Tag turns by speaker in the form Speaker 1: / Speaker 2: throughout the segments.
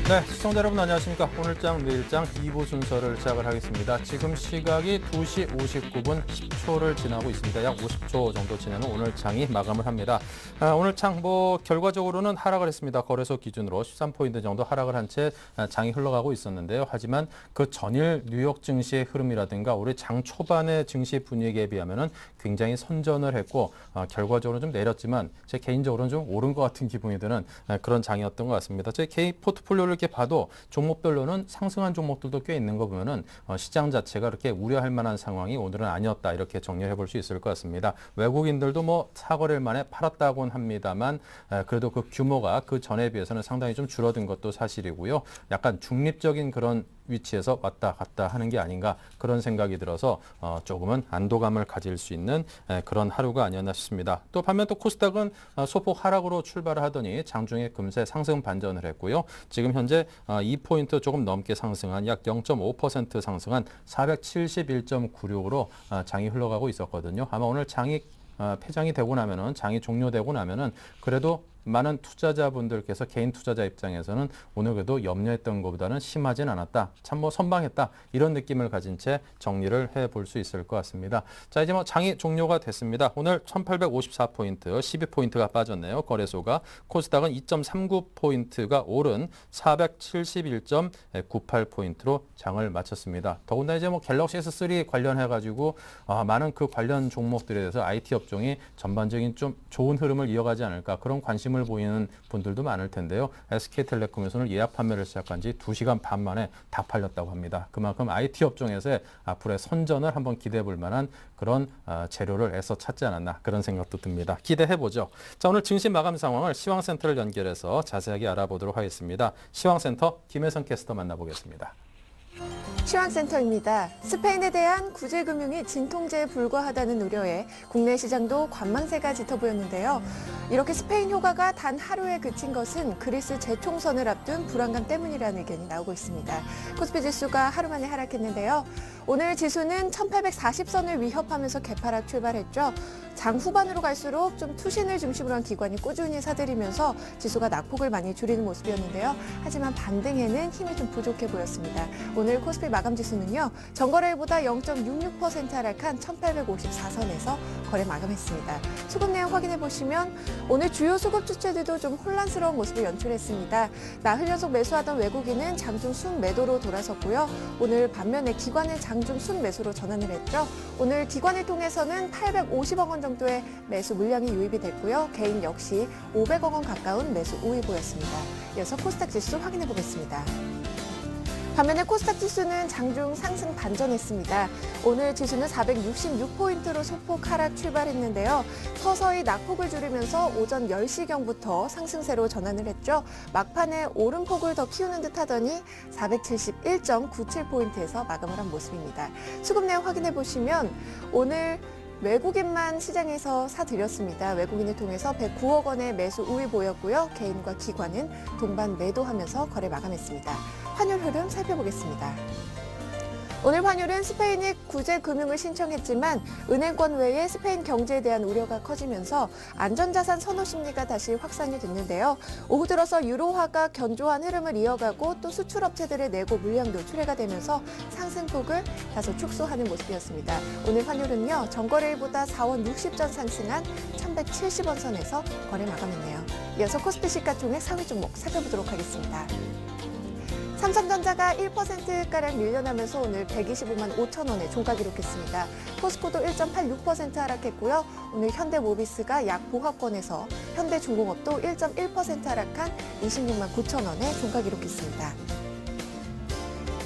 Speaker 1: 네, 시청자 여러분 안녕하십니까. 오늘장 내일장 2부 순서를 시작을 하겠습니다. 지금 시각이 2시 59분 10초를 지나고 있습니다. 약 50초 정도 지나는 오늘 장이 마감을 합니다. 오늘 장 결과적으로는 하락을 했습니다. 거래소 기준으로 13포인트 정도 하락을 한 채 장이 흘러가고 있었는데요. 하지만 그 전일 뉴욕 증시의 흐름이라든가 우리 장 초반의 증시 분위기에 비하면은 굉장히 선전을 했고 결과적으로 좀 내렸지만 제 개인적으로는 좀 오른 것 같은 기분이 드는 그런 장이었던 것 같습니다. 제 개인 포트폴리오를 이렇게 봐도 종목별로는 상승한 종목들도 꽤 있는 거 보면은 시장 자체가 그렇게 우려할 만한 상황이 오늘은 아니었다 이렇게 정리해 볼 수 있을 것 같습니다. 외국인들도 사거래일 만에 팔았다고는 합니다만 그래도 그 규모가 그 전에 비해서는 상당히 좀 줄어든 것도 사실이고요. 약간 중립적인 그런 위치에서 왔다 갔다 하는 게 아닌가 그런 생각이 들어서 조금은 안도감을 가질 수 있는 그런 하루가 아니었나 싶습니다. 또 반면 또 코스닥은 소폭 하락으로 출발을 하더니 장중에 금세 상승 반전을 했고요. 지금 현재 2포인트 조금 넘게 상승한 약 0.5% 상승한 471.96으로 장이 흘러가고 있었거든요. 아마 오늘 장이 폐장이 되고 나면은 장이 종료되고 나면은 그래도 많은 투자자분들께서 개인 투자자 입장에서는 오늘 그래도 염려했던 것보다는 심하진 않았다. 참 선방했다. 이런 느낌을 가진 채 정리를 해볼 수 있을 것 같습니다. 자, 이제 장이 종료가 됐습니다. 오늘 1854포인트, 12포인트가 빠졌네요. 거래소가. 코스닥은 2.39포인트가 오른 471.98포인트로 장을 마쳤습니다. 더군다나 이제 갤럭시 S3 관련해가지고 많은 그 관련 종목들에 대해서 IT 업종이 전반적인 좀 좋은 흐름을 이어가지 않을까 그런 관심을 보이는 분들도 많을 텐데요. SK텔레콤에서는 오늘 예약 판매를 시작한 지 2시간 반 만에 다 팔렸다고 합니다. 그만큼 IT 업종에서의 앞으로의 선전을 한번 기대해 볼 만한 그런 재료를 애써 찾지 않았나 그런 생각도 듭니다. 기대해보죠. 자, 오늘 증시 마감 상황을 시황센터를 연결해서 자세하게 알아보도록 하겠습니다. 시황센터 김혜선 캐스터 만나보겠습니다.
Speaker 2: 시황센터입니다. 스페인에 대한 구제금융이 진통제에 불과하다는 우려에 국내 시장도 관망세가 짙어 보였는데요. 이렇게 스페인 효과가 단 하루에 그친 것은 그리스 재총선을 앞둔 불안감 때문이라는 의견이 나오고 있습니다. 코스피 지수가 하루 만에 하락했는데요. 오늘 지수는 1840선을 위협하면서 개파락 출발했죠. 장 후반으로 갈수록 좀 투신을 중심으로 한 기관이 꾸준히 사들이면서 지수가 낙폭을 많이 줄이는 모습이었는데요. 하지만 반등에는 힘이 좀 부족해 보였습니다. 오늘 코스피 마감 지수는요. 전거래일보다 0.66% 하락한 1854선에서 거래 마감했습니다. 수급 내용 확인해 보시면 오늘 주요 수급 주체들도 좀 혼란스러운 모습을 연출했습니다. 나흘 연속 매수하던 외국인은 장중 순매도로 돌아섰고요. 오늘 반면에 기관은 장중 순매수로 전환을 했죠. 오늘 기관을 통해서는 850억 원 정도의 매수 물량이 유입이 됐고요. 개인 역시 500억 원 가까운 매수 우위 보였습니다. 이어서 코스닥 지수 확인해 보겠습니다. 반면에 코스닥 지수는 장중 상승 반전했습니다. 오늘 지수는 466포인트로 소폭 하락 출발했는데요. 서서히 낙폭을 줄이면서 오전 10시경부터 상승세로 전환을 했죠. 막판에 오름폭을 더 키우는 듯 하더니 471.97포인트에서 마감을 한 모습입니다. 수급 내용 확인해 보시면 오늘 외국인만 시장에서 사들였습니다. 외국인을 통해서 109억 원의 매수 우위 보였고요. 개인과 기관은 동반 매도하면서 거래 마감했습니다. 환율 흐름 살펴보겠습니다. 오늘 환율은 스페인이 구제 금융을 신청했지만 은행권 외에 스페인 경제에 대한 우려가 커지면서 안전자산 선호 심리가 다시 확산이 됐는데요. 오후 들어서 유로화가 견조한 흐름을 이어가고 또 수출업체들의 내고 물량도 출회가 되면서 상승폭을 다소 축소하는 모습이었습니다. 오늘 환율은요. 전거래일보다 4원 60전 상승한 1170원 선에서 거래 마감했네요. 이어서 코스피 시가총액 상위 종목 살펴보도록 하겠습니다. 삼성전자가 1%가량 밀려나면서 오늘 125만 5천 원에 종가 기록했습니다. 포스코도 1.86% 하락했고요. 오늘 현대모비스가 약 보합권에서 현대중공업도 1.1% 하락한 26만 9천 원에 종가 기록했습니다.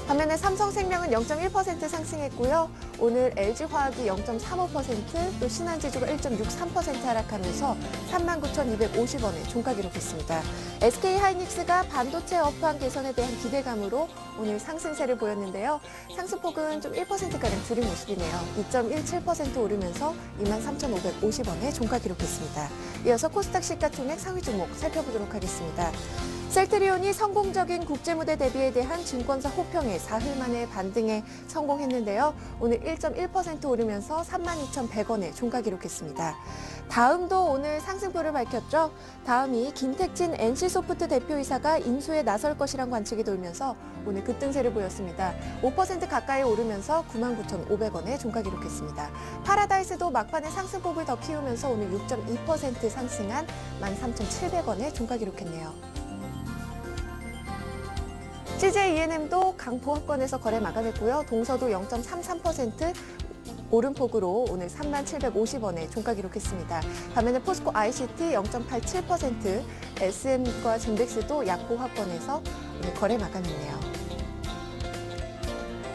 Speaker 2: 반면에 삼성생명은 0.1% 상승했고요. 오늘 LG화학이 0.35%, 또 신한지주가 1.63% 하락하면서 39,250원에 종가 기록했습니다. SK하이닉스가 반도체 업황 개선에 대한 기대감으로 오늘 상승세를 보였는데요. 상승폭은 좀 1%가량 줄인 모습이네요. 2.17% 오르면서 23,550원에 종가 기록했습니다. 이어서 코스닥 시가총액 상위 종목 살펴보도록 하겠습니다. 셀트리온이 성공적인 국제무대 대비에 대한 증권사 호평에 사흘 만에 반등에 성공했는데요. 오늘 1.1% 오르면서 32,100원에 종가 기록했습니다. 다음도 오늘 상승폭을 밝혔죠. 다음이 김택진 NC소프트 대표이사가 인수에 나설 것이란 관측이 돌면서 오늘 급등세를 보였습니다. 5% 가까이 오르면서 99,500원에 종가 기록했습니다. 파라다이스도 막판에 상승폭을 더 키우면서 오늘 6.2% 상승한 13,700원에 종가 기록했네요. CJ ENM도 강보합권에서 거래 마감했고요. 동서도 0.33% 오름폭으로 오늘 3750원에 종가 기록했습니다. 반면에 포스코 ICT 0.87%, SM과 젠덱스도 약보합권에서 오늘 거래 마감했네요.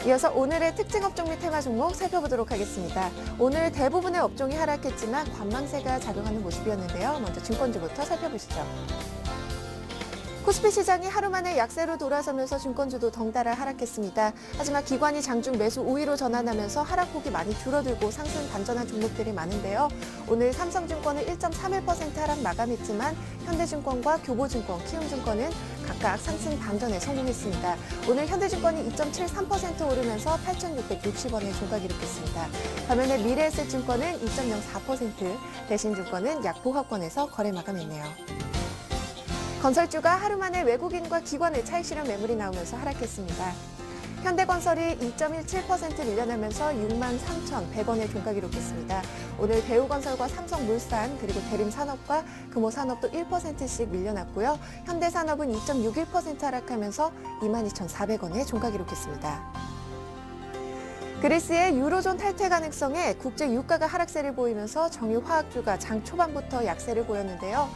Speaker 2: 이어서 오늘의 특징 업종 및 테마 종목 살펴보도록 하겠습니다. 오늘 대부분의 업종이 하락했지만 관망세가 작용하는 모습이었는데요. 먼저 증권주부터 살펴보시죠. 코스피 시장이 하루 만에 약세로 돌아서면서 증권주도 덩달아 하락했습니다. 하지만 기관이 장중 매수 우위로 전환하면서 하락폭이 많이 줄어들고 상승 반전한 종목들이 많은데요. 오늘 삼성증권은 1.31% 하락 마감했지만 현대증권과 교보증권, 키움증권은 각각 상승 반전에 성공했습니다. 오늘 현대증권이 2.73% 오르면서 8,660원에 종가 기록했습니다. 반면에 미래에셋증권은 2.04%, 대신증권은 약보합권에서 거래 마감했네요. 건설주가 하루 만에 외국인과 기관의 차익 실현 매물이 나오면서 하락했습니다. 현대건설이 2.17% 밀려나면서 63,100원에 종가 기록했습니다. 오늘 대우건설과 삼성물산 그리고 대림산업과 금호산업도 1%씩 밀려났고요. 현대산업은 2.61% 하락하면서 22,400원에 종가 기록했습니다. 그리스의 유로존 탈퇴 가능성에 국제 유가가 하락세를 보이면서 정유 화학주가 장 초반부터 약세를 보였는데요.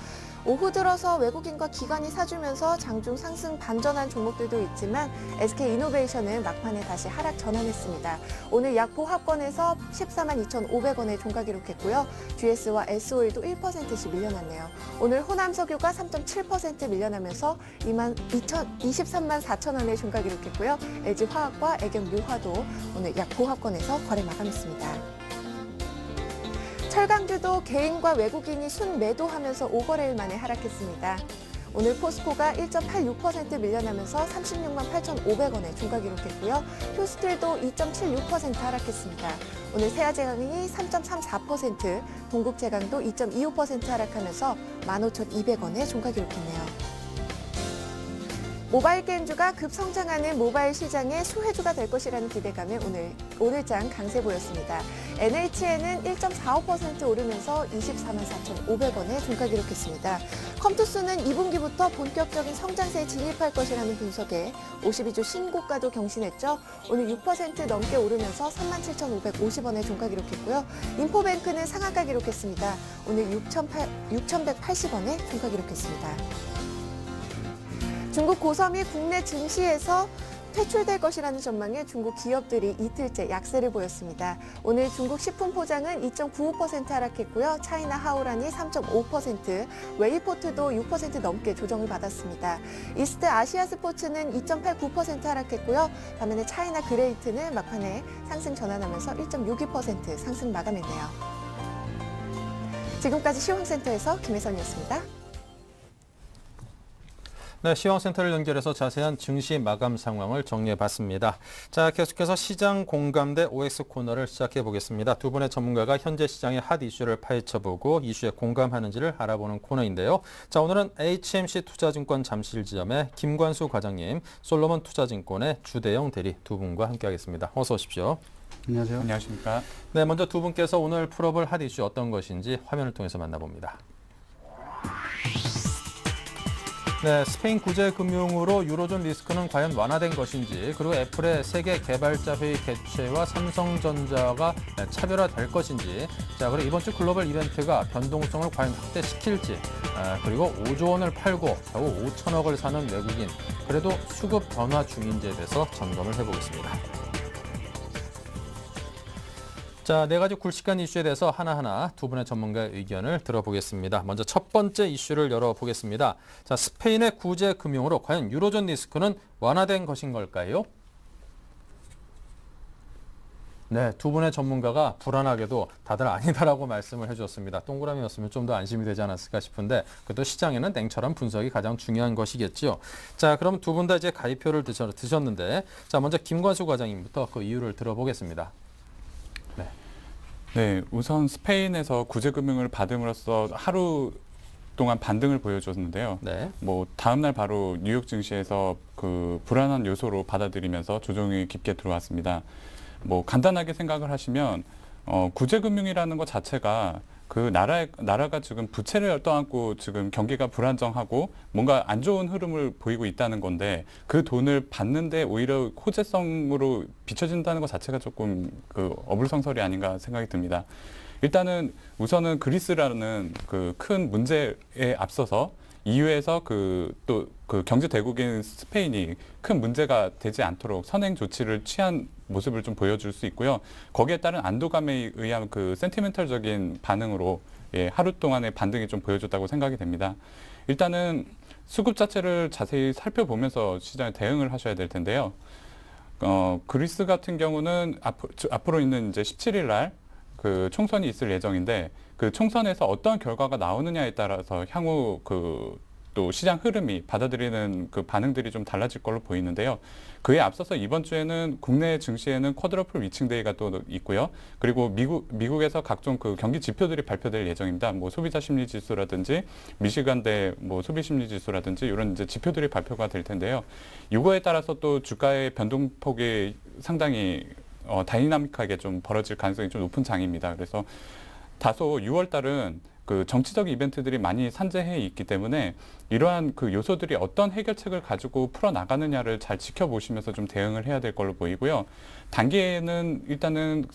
Speaker 2: 오후 들어서 외국인과 기관이 사주면서 장중 상승 반전한 종목들도 있지만 SK이노베이션은 막판에 다시 하락 전환했습니다. 오늘 약보합권에서 142,500원에 종가 기록했고요. GS와 SO일도 1%씩 밀려났네요. 오늘 호남석유가 3.7% 밀려나면서 23만 4천원에 종가 기록했고요. LG화학과 애경유화도 오늘 약보합권에서 거래 마감했습니다. 철강주도 개인과 외국인이 순매도하면서 5거래일 만에 하락했습니다. 오늘 포스코가 1.86% 밀려나면서 36만 8,500원에 종가 기록했고요. 효스틸도 2.76% 하락했습니다. 오늘 세아제강이 3.34%, 동국제강도 2.25% 하락하면서 15,200원에 종가 기록했네요. 모바일 게임주가 급성장하는 모바일 시장의 수혜주가 될 것이라는 기대감에 오늘장 강세 보였습니다. NHN은 1.45% 오르면서 24만 4,500원에 종가 기록했습니다. 컴투스는 2분기부터 본격적인 성장세에 진입할 것이라는 분석에 52주 신고가도 경신했죠. 오늘 6% 넘게 오르면서 37,550원에 종가 기록했고요. 인포뱅크는 상한가 기록했습니다. 오늘 6,180원에 종가 기록했습니다. 중국 고섬이 국내 증시에서 퇴출될 것이라는 전망에 중국 기업들이 이틀째 약세를 보였습니다. 오늘 중국 식품 포장은 2.95% 하락했고요. 차이나 하오란이 3.5%, 웨이포트도 6% 넘게 조정을 받았습니다. 이스트 아시아 스포츠는 2.89% 하락했고요. 반면에 차이나 그레이트는 막판에 상승 전환하면서 1.62% 상승 마감했네요. 지금까지 시황센터에서 김혜선이었습니다.
Speaker 1: 네, 시황센터를 연결해서 자세한 증시 마감 상황을 정리해봤습니다. 자, 계속해서 시장 공감대 OX 코너를 시작해 보겠습니다. 두 분의 전문가가 현재 시장의 핫 이슈를 파헤쳐보고 이슈에 공감하는지를 알아보는 코너인데요. 자, 오늘은 HMC 투자증권 잠실지점의 김관수 과장님, 솔로몬 투자증권의 주대영 대리 두 분과 함께하겠습니다. 어서 오십시오.
Speaker 3: 안녕하세요. 안녕하십니까.
Speaker 1: 네, 먼저 두 분께서 오늘 풀어볼 핫 이슈 어떤 것인지 화면을 통해서 만나봅니다. 네, 스페인 구제금융으로 유로존 리스크는 과연 완화된 것인지, 그리고 애플의 세계 개발자 회의 개최와 삼성전자가 차별화될 것인지, 자, 그리고 이번 주 글로벌 이벤트가 변동성을 과연 확대시킬지, 그리고 5조 원을 팔고 겨우 5천억을 사는 외국인, 그래도 수급 변화 중인지에 대해서 점검을 해보겠습니다. 자, 네 가지 굵직한 이슈에 대해서 하나하나 두 분의 전문가의 의견을 들어보겠습니다. 먼저 첫 번째 이슈를 열어보겠습니다. 자, 스페인의 구제 금융으로 과연 유로존 리스크는 완화된 것인 걸까요? 네, 두 분의 전문가가 불안하게도 다들 아니다라고 말씀을 해주셨습니다. 동그라미였으면 좀 더 안심이 되지 않았을까 싶은데 그래도 시장에는 냉철한 분석이 가장 중요한 것이겠죠. 자, 그럼 두 분 다 이제 가입표를 드셨는데 자, 먼저 김관수 과장님부터 그 이유를 들어보겠습니다.
Speaker 3: 네, 우선 스페인에서 구제금융을 받음으로써 하루 동안 반등을 보여줬는데요.
Speaker 1: 네.
Speaker 3: 뭐 다음날 바로 뉴욕 증시에서 그 불안한 요소로 받아들이면서 조정이 깊게 들어왔습니다. 뭐 간단하게 생각을 하시면 구제금융이라는 것 자체가 그 나라가 지금 부채를 떠안고 지금 경기가 불안정하고 뭔가 안 좋은 흐름을 보이고 있다는 건데 그 돈을 받는데 오히려 호재성으로 비춰진다는 것 자체가 조금 그 어불성설이 아닌가 생각이 듭니다. 일단은 우선은 그리스라는 그 큰 문제에 앞서서 EU에서 또 그 경제 대국인 스페인이 큰 문제가 되지 않도록 선행 조치를 취한 모습을 좀 보여줄 수 있고요. 거기에 따른 안도감에 의한 그 센티멘털적인 반응으로 하루 동안의 반등이 좀 보여줬다고 생각이 됩니다. 일단은 수급 자체를 자세히 살펴보면서 시장에 대응을 하셔야 될 텐데요. 그리스 같은 경우는 앞으로 있는 이제 17일 날 그 총선이 있을 예정인데 그 총선에서 어떤 결과가 나오느냐에 따라서 향후 또 시장 흐름이 받아들이는 그 반응들이 좀 달라질 걸로 보이는데요. 그에 앞서서 이번 주에는 국내 증시에는 쿼드러플 위칭데이가 또 있고요. 그리고 미국에서 각종 그 경기 지표들이 발표될 예정입니다. 뭐 소비자 심리 지수라든지 미시간대 뭐 소비 심리 지수라든지 이런 이제 지표들이 발표가 될 텐데요. 이거에 따라서 또 주가의 변동폭이 상당히 다이나믹하게 좀 벌어질 가능성이 좀 높은 장입니다. 그래서 다소 6월 달은 그 정치적 이벤트들이 많이 산재해 있기 때문에 이러한 그 요소들이 어떤 해결책을 가지고 풀어나가느냐를 잘 지켜보시면서 좀 대응을 해야 될 걸로 보이고요. 단기에는 일단은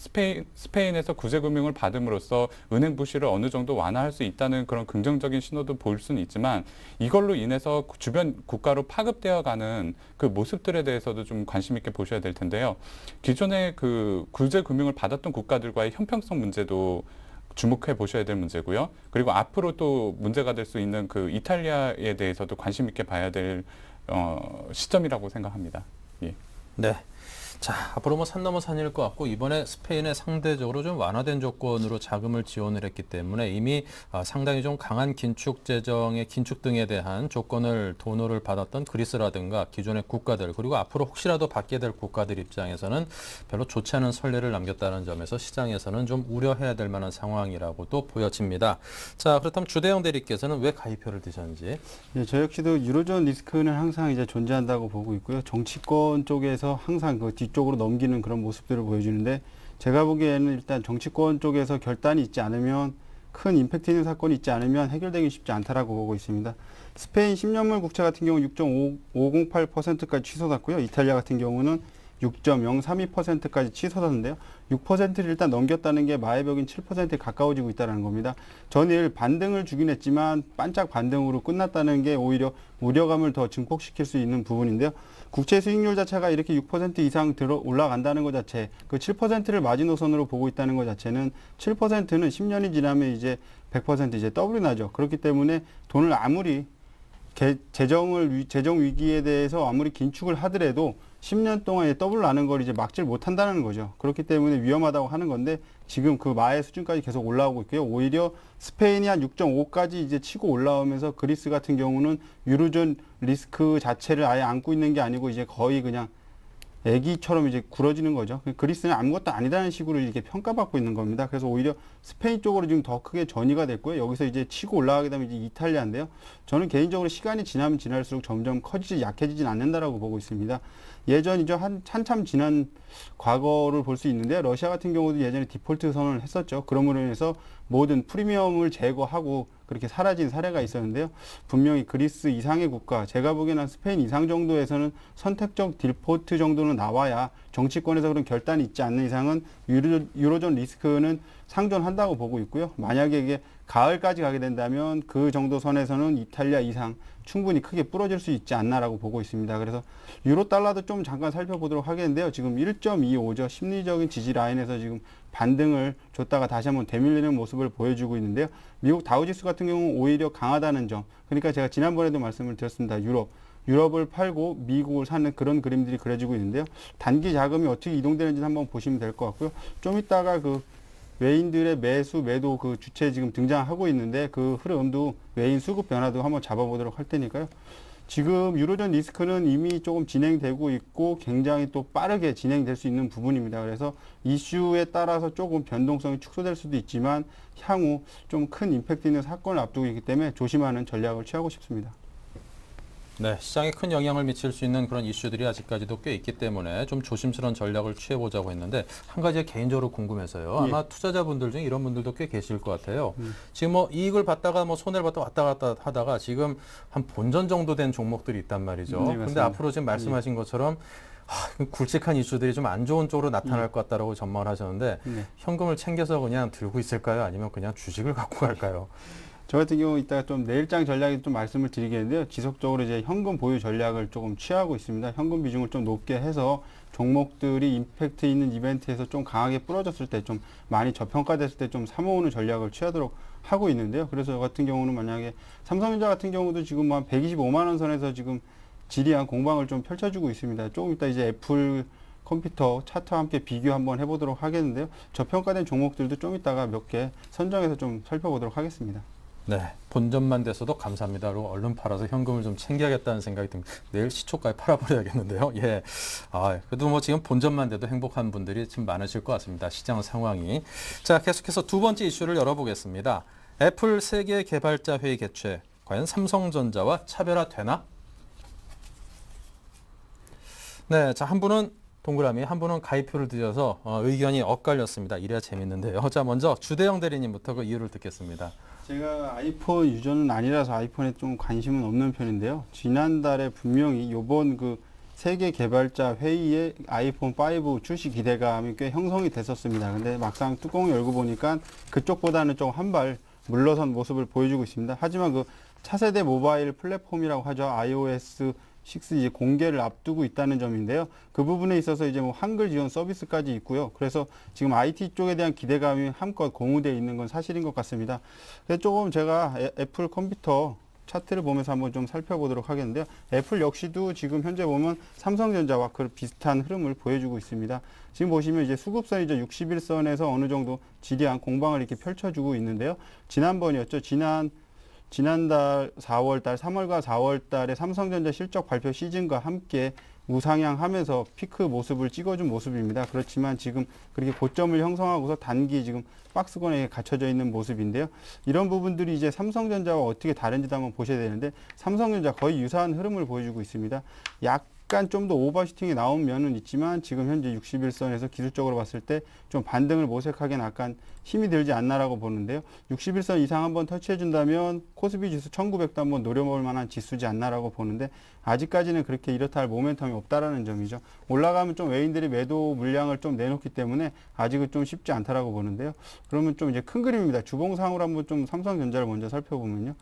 Speaker 3: 스페인에서 구제금융을 받음으로써 은행 부실을 어느 정도 완화할 수 있다는 그런 긍정적인 신호도 볼 수는 있지만 이걸로 인해서 주변 국가로 파급되어가는 그 모습들에 대해서도 좀 관심 있게 보셔야 될 텐데요. 기존에 그 구제금융을 받았던 국가들과의 형평성 문제도 주목해 보셔야 될 문제고요. 그리고 앞으로 또 문제가 될 수 있는 그 이탈리아에 대해서도 관심 있게 봐야 될 시점이라고 생각합니다. 예.
Speaker 1: 네. 자, 앞으로 뭐 산 넘어 산일 것 같고 이번에 스페인에 상대적으로 좀 완화된 조건으로 자금을 지원을 했기 때문에 이미 상당히 좀 강한 긴축 재정의 긴축 등에 대한 조건을 돈을 받았던 그리스라든가 기존의 국가들 그리고 앞으로 혹시라도 받게 될 국가들 입장에서는 별로 좋지 않은 선례를 남겼다는 점에서 시장에서는 좀 우려해야 될 만한 상황이라고도 보여집니다. 자, 그렇다면 주대영 대리께서는 왜 가입표를 드셨는지?
Speaker 4: 네, 저 역시도 유로존 리스크는 항상 이제 존재한다고 보고 있고요. 정치권 쪽에서 항상 그 뒤쪽으로 넘기는 그런 모습들을 보여주는데 제가 보기에는 일단 정치권 쪽에서 결단이 있지 않으면 큰 임팩트 있는 사건이 있지 않으면 해결되기 쉽지 않다라고 보고 있습니다. 스페인 10년물 국채 같은 경우 6.508%까지 치솟았고요. 이탈리아 같은 경우는 6.032%까지 치솟았는데요. 6%를 일단 넘겼다는 게 마의 벽인 7%에 가까워지고 있다는 겁니다. 전일 반등을 주긴 했지만 반짝 반등으로 끝났다는 게 오히려 우려감을 더 증폭시킬 수 있는 부분인데요. 국채 수익률 자체가 이렇게 6% 이상 올라간다는 것 자체, 그 7%를 마지노선으로 보고 있다는 것 자체는 7%는 10년이 지나면 이제 100% 이제 더블이 나죠. 그렇기 때문에 돈을 아무리 재정 위기에 대해서 아무리 긴축을 하더라도 10년 동안 더블 나는 걸 이제 막질 못한다는 거죠. 그렇기 때문에 위험하다고 하는 건데 지금 그 마의 수준까지 계속 올라오고 있고요. 오히려 스페인이 한 6.5까지 이제 치고 올라오면서 그리스 같은 경우는 유로존 리스크 자체를 아예 안고 있는 게 아니고 이제 거의 그냥 애기처럼 이제 굴어지는 거죠. 그리스는 아무것도 아니다는 식으로 이렇게 평가받고 있는 겁니다. 그래서 오히려 스페인 쪽으로 지금 더 크게 전이가 됐고요. 여기서 이제 치고 올라가게 되면 이제 이탈리아인데요. 저는 개인적으로 시간이 지나면 지날수록 점점 커지지 약해지진 않는다라고 보고 있습니다. 예전이죠. 한참 지난 과거를 볼 수 있는데요. 러시아 같은 경우도 예전에 디폴트 선언을 했었죠. 그러므로 인해서 모든 프리미엄을 제거하고 그렇게 사라진 사례가 있었는데요. 분명히 그리스 이상의 국가, 제가 보기에는 스페인 이상 정도에서는 선택적 디폴트 정도는 나와야 정치권에서 그런 결단이 있지 않는 이상은 유로존 리스크는 상존한다고 보고 있고요. 만약에 이게 가을까지 가게 된다면 그 정도 선에서는 이탈리아 이상 충분히 크게 부러질 수 있지 않나라고 보고 있습니다. 그래서 유로 달러도 좀 잠깐 살펴보도록 하겠는데요. 지금 1.25죠. 심리적인 지지 라인에서 지금 반등을 줬다가 다시 한번 되밀리는 모습을 보여주고 있는데요. 미국 다우지수 같은 경우는 오히려 강하다는 점. 그러니까 제가 지난번에도 말씀을 드렸습니다. 유럽 유럽을 팔고 미국을 사는 그런 그림들이 그려지고 있는데요. 단기 자금이 어떻게 이동되는지 한번 보시면 될 것 같고요. 좀 이따가 그 외인들의 매수, 매도 그 주체 지금 등장하고 있는데 그 흐름도 외인 수급 변화도 한번 잡아보도록 할 테니까요. 지금 유로존 리스크는 이미 조금 진행되고 있고 굉장히 또 빠르게 진행될 수 있는 부분입니다. 그래서 이슈에 따라서 조금 변동성이 축소될 수도 있지만 향후 좀 큰 임팩트 있는 사건을 앞두고 있기 때문에 조심하는 전략을 취하고 싶습니다.
Speaker 1: 네, 시장에 큰 영향을 미칠 수 있는 그런 이슈들이 아직까지도 꽤 있기 때문에 좀 조심스러운 전략을 취해보자고 했는데 한 가지 개인적으로 궁금해서요. 아마 투자자분들 중에 이런 분들도 꽤 계실 것 같아요. 지금 뭐 이익을 받다가 뭐 손해를 받다 왔다 갔다 하다가 지금 한 본전 정도 된 종목들이 있단 말이죠.
Speaker 4: 네,
Speaker 1: 근데 앞으로 지금 말씀하신 것처럼 굵직한 이슈들이 좀 안 좋은 쪽으로 나타날 것 같다라고 전망을 하셨는데 현금을 챙겨서 그냥 들고 있을까요? 아니면 그냥 주식을 갖고 갈까요?
Speaker 4: 저 같은 경우 이따가 좀 내일장 전략에 좀 말씀을 드리겠는데요. 지속적으로 이제 현금 보유 전략을 조금 취하고 있습니다. 현금 비중을 좀 높게 해서 종목들이 임팩트 있는 이벤트에서 좀 강하게 부러졌을 때 좀 많이 저평가됐을 때 좀 사모으는 전략을 취하도록 하고 있는데요. 그래서 저 같은 경우는 만약에 삼성전자 같은 경우도 지금 한 125만 원 선에서 지금 지리한 공방을 좀 펼쳐주고 있습니다. 조금 이따 이제 애플 컴퓨터 차트와 함께 비교 한번 해보도록 하겠는데요. 저평가된 종목들도 좀 이따가 몇 개 선정해서 좀 살펴보도록 하겠습니다.
Speaker 1: 네, 본전만 돼서도 감사합니다로 얼른 팔아서 현금을 좀 챙겨야겠다는 생각이 듭니다. 내일 시초가에 팔아버려야겠는데요. 예, 그래도 뭐 지금 본전만 돼도 행복한 분들이 좀 많으실 것 같습니다. 시장 상황이. 자, 계속해서 두 번째 이슈를 열어보겠습니다. 애플 세계 개발자 회의 개최. 과연 삼성전자와 차별화되나? 네, 자, 한 분은 동그라미, 한 분은 가입표를 드려서 의견이 엇갈렸습니다. 이래야 재밌는데요. 자, 먼저 주대영 대리님부터 그 이유를 듣겠습니다.
Speaker 4: 제가 아이폰 유저는 아니라서 아이폰에 좀 관심은 없는 편인데요. 지난달에 분명히 요번 그 세계 개발자 회의에 아이폰 5 출시 기대감이 꽤 형성이 됐었습니다. 근데 막상 뚜껑을 열고 보니까 그쪽보다는 좀 한 발 물러선 모습을 보여주고 있습니다. 하지만 그 차세대 모바일 플랫폼이라고 하죠. iOS 6 이제 공개를 앞두고 있다는 점인데요. 그 부분에 있어서 이제 뭐 한글 지원 서비스까지 있고요. 그래서 지금 IT 쪽에 대한 기대감이 한껏 공유되어 있는 건 사실인 것 같습니다. 그래서 조금 제가 애플 컴퓨터 차트를 보면서 한번 좀 살펴보도록 하겠는데요. 애플 역시도 지금 현재 보면 삼성전자와 그 비슷한 흐름을 보여주고 있습니다. 지금 보시면 이제 수급선이죠. 61선에서 어느 정도 지리한 공방을 이렇게 펼쳐주고 있는데요. 지난번이었죠. 지난달 4월달, 3월과 4월달에 삼성전자 실적 발표 시즌과 함께 우상향하면서 피크 모습을 찍어준 모습입니다. 그렇지만 지금 그렇게 고점을 형성하고서 단기 지금 박스권에 갇혀져 있는 모습인데요. 이런 부분들이 이제 삼성전자와 어떻게 다른지도 한번 보셔야 되는데 삼성전자 거의 유사한 흐름을 보여주고 있습니다. 약간 좀 더 오버슈팅이 나온 면은 있지만 지금 현재 61선에서 기술적으로 봤을 때 좀 반등을 모색하기엔 약간 힘이 들지 않나라고 보는데요. 61선 이상 한번 터치해 준다면 코스피 지수 1900도 한번 노려볼 만한 지수지 않나라고 보는데 아직까지는 그렇게 이렇다 할 모멘텀이 없다라는 점이죠. 올라가면 좀 외인들이 매도 물량을 좀 내놓기 때문에 아직은 좀 쉽지 않다라고 보는데요. 그러면 좀 이제 큰 그림입니다. 주봉상으로 한번 좀 삼성전자를 먼저 살펴보면요.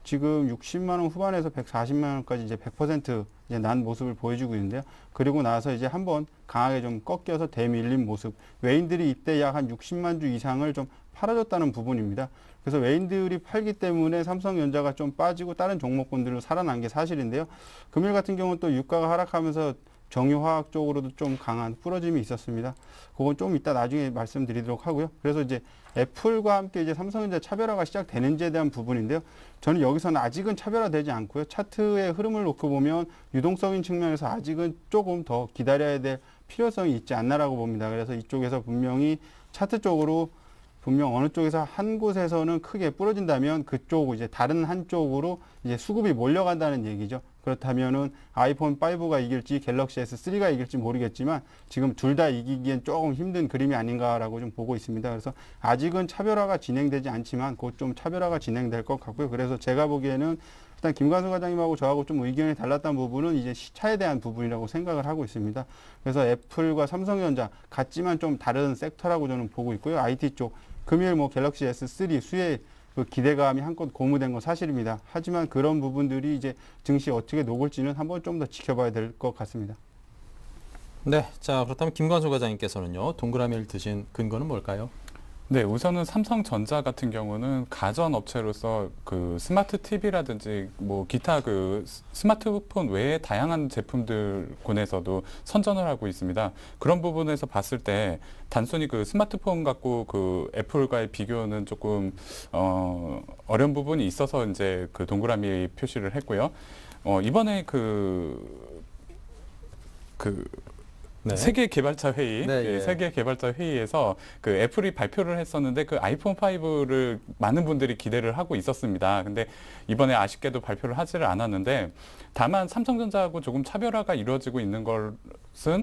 Speaker 4: 지금 60만 원 후반에서 140만 원까지 이제 100% 이제 난 모습을 보여주고 있는데요. 그리고 나서 이제 한번 강하게 좀 꺾여서 대밀린 모습. 외인들이 이때 약 한 60만 주 이상을 좀 팔아줬다는 부분입니다. 그래서 외인들이 팔기 때문에 삼성전자가 좀 빠지고 다른 종목군들로 살아난 게 사실인데요. 금일 같은 경우는 또 유가가 하락하면서 정유화학 쪽으로도 좀 강한 부러짐이 있었습니다. 그건 좀 이따 나중에 말씀드리도록 하고요. 그래서 이제 애플과 함께 이제 삼성전자 차별화가 시작되는지에 대한 부분인데요. 저는 여기서는 아직은 차별화되지 않고요. 차트의 흐름을 놓고 보면 유동성인 측면에서 아직은 조금 더 기다려야 될 필요성이 있지 않나라고 봅니다. 그래서 이쪽에서 분명히 차트 쪽으로 분명 어느 쪽에서 한 곳에서는 크게 부러진다면 그쪽 이제 다른 한쪽으로 이제 수급이 몰려간다는 얘기죠. 그렇다면은 아이폰 5가 이길지 갤럭시 S3가 이길지 모르겠지만 지금 둘 다 이기기엔 조금 힘든 그림이 아닌가라고 좀 보고 있습니다. 그래서 아직은 차별화가 진행되지 않지만 곧 좀 차별화가 진행될 것 같고요. 그래서 제가 보기에는 일단 김관수 과장님하고 저하고 좀 의견이 달랐던 부분은 이제 시차에 대한 부분이라고 생각을 하고 있습니다. 그래서 애플과 삼성전자 같지만 좀 다른 섹터라고 저는 보고 있고요. IT 쪽 금일 뭐 갤럭시 S3 수혜 그 기대감이 한껏 고무된 건 사실입니다. 하지만 그런 부분들이 이제 증시 어떻게 녹을지는 한번 좀 더 지켜봐야 될 것 같습니다.
Speaker 1: 네, 자 그렇다면 김관수 과장님께서는요 동그라미를 드신 근거는 뭘까요?
Speaker 3: 네, 우선은 삼성전자 같은 경우는 가전 업체로서 그 스마트 TV라든지 뭐 기타 그 스마트폰 외에 다양한 제품들군에서도 선전을 하고 있습니다. 그런 부분에서 봤을 때 단순히 그 스마트폰 갖고 그 애플과의 비교는 조금 어려운 부분이 있어서 이제 그 동그라미 표시를 했고요. 이번에
Speaker 1: 네.
Speaker 3: 세계 개발자 회의,
Speaker 1: 네, 예.
Speaker 3: 세계 개발자 회의에서 그 애플이 발표를 했었는데 그 아이폰 5를 많은 분들이 기대를 하고 있었습니다. 근데 이번에 아쉽게도 발표를 하지를 않았는데 다만 삼성전자하고 조금 차별화가 이루어지고 있는 것은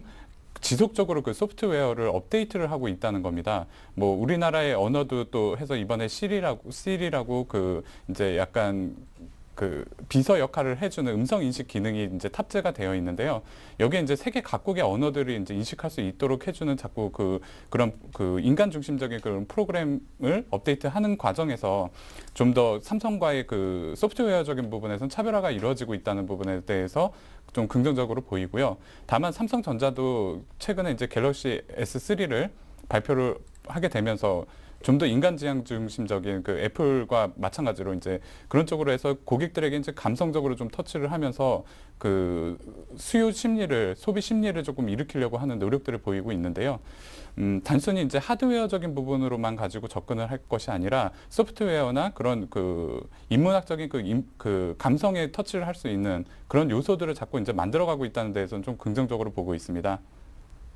Speaker 3: 지속적으로 그 소프트웨어를 업데이트를 하고 있다는 겁니다. 뭐 우리나라의 언어도 또 해서 이번에 시리라고 그 이제 약간 그 비서 역할을 해주는 음성 인식 기능이 이제 탑재가 되어 있는데요. 여기에 이제 세계 각국의 언어들이 이제 인식할 수 있도록 해주는 자꾸 그런 인간 중심적인 그런 프로그램을 업데이트하는 과정에서 좀 더 삼성과의 그 소프트웨어적인 부분에서는 차별화가 이루어지고 있다는 부분에 대해서 좀 긍정적으로 보이고요. 다만 삼성전자도 최근에 이제 갤럭시 S3를 발표를 하게 되면서 좀 더 인간 지향 중심적인 그 애플과 마찬가지로 이제 그런 쪽으로 해서 고객들에게 이제 감성적으로 좀 터치를 하면서 그 수요 심리를, 소비 심리를 조금 일으키려고 하는 노력들을 보이고 있는데요. 단순히 이제 하드웨어적인 부분으로만 가지고 접근을 할 것이 아니라 소프트웨어나 그런 그 인문학적인 그 감성에 터치를 할 수 있는 그런 요소들을 자꾸 이제 만들어가고 있다는 데에서는 좀 긍정적으로 보고 있습니다.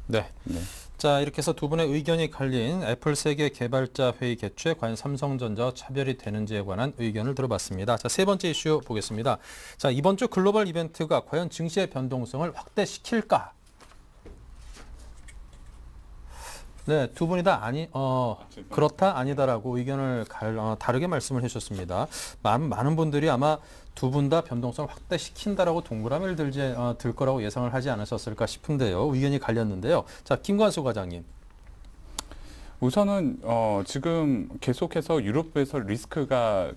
Speaker 1: 네.
Speaker 3: 네.
Speaker 1: 자, 이렇게 해서 두 분의 의견이 갈린 애플 세계 개발자 회의 개최 과연 삼성전자와 차별이 되는지에 관한 의견을 들어봤습니다. 자, 세 번째 이슈 보겠습니다. 자, 이번 주 글로벌 이벤트가 과연 증시의 변동성을 확대시킬까? 네, 두 분이 다 그렇다, 아니다라고 의견을 다르게 말씀을 해주셨습니다. 많은 분들이 아마 두 분 다 변동성을 확대시킨다라고 동그라미를 들 거라고 예상을 하지 않으셨을까 싶은데요. 의견이 갈렸는데요. 자, 김관수 과장님.
Speaker 3: 우선은 지금 계속해서 유럽에서 리스크가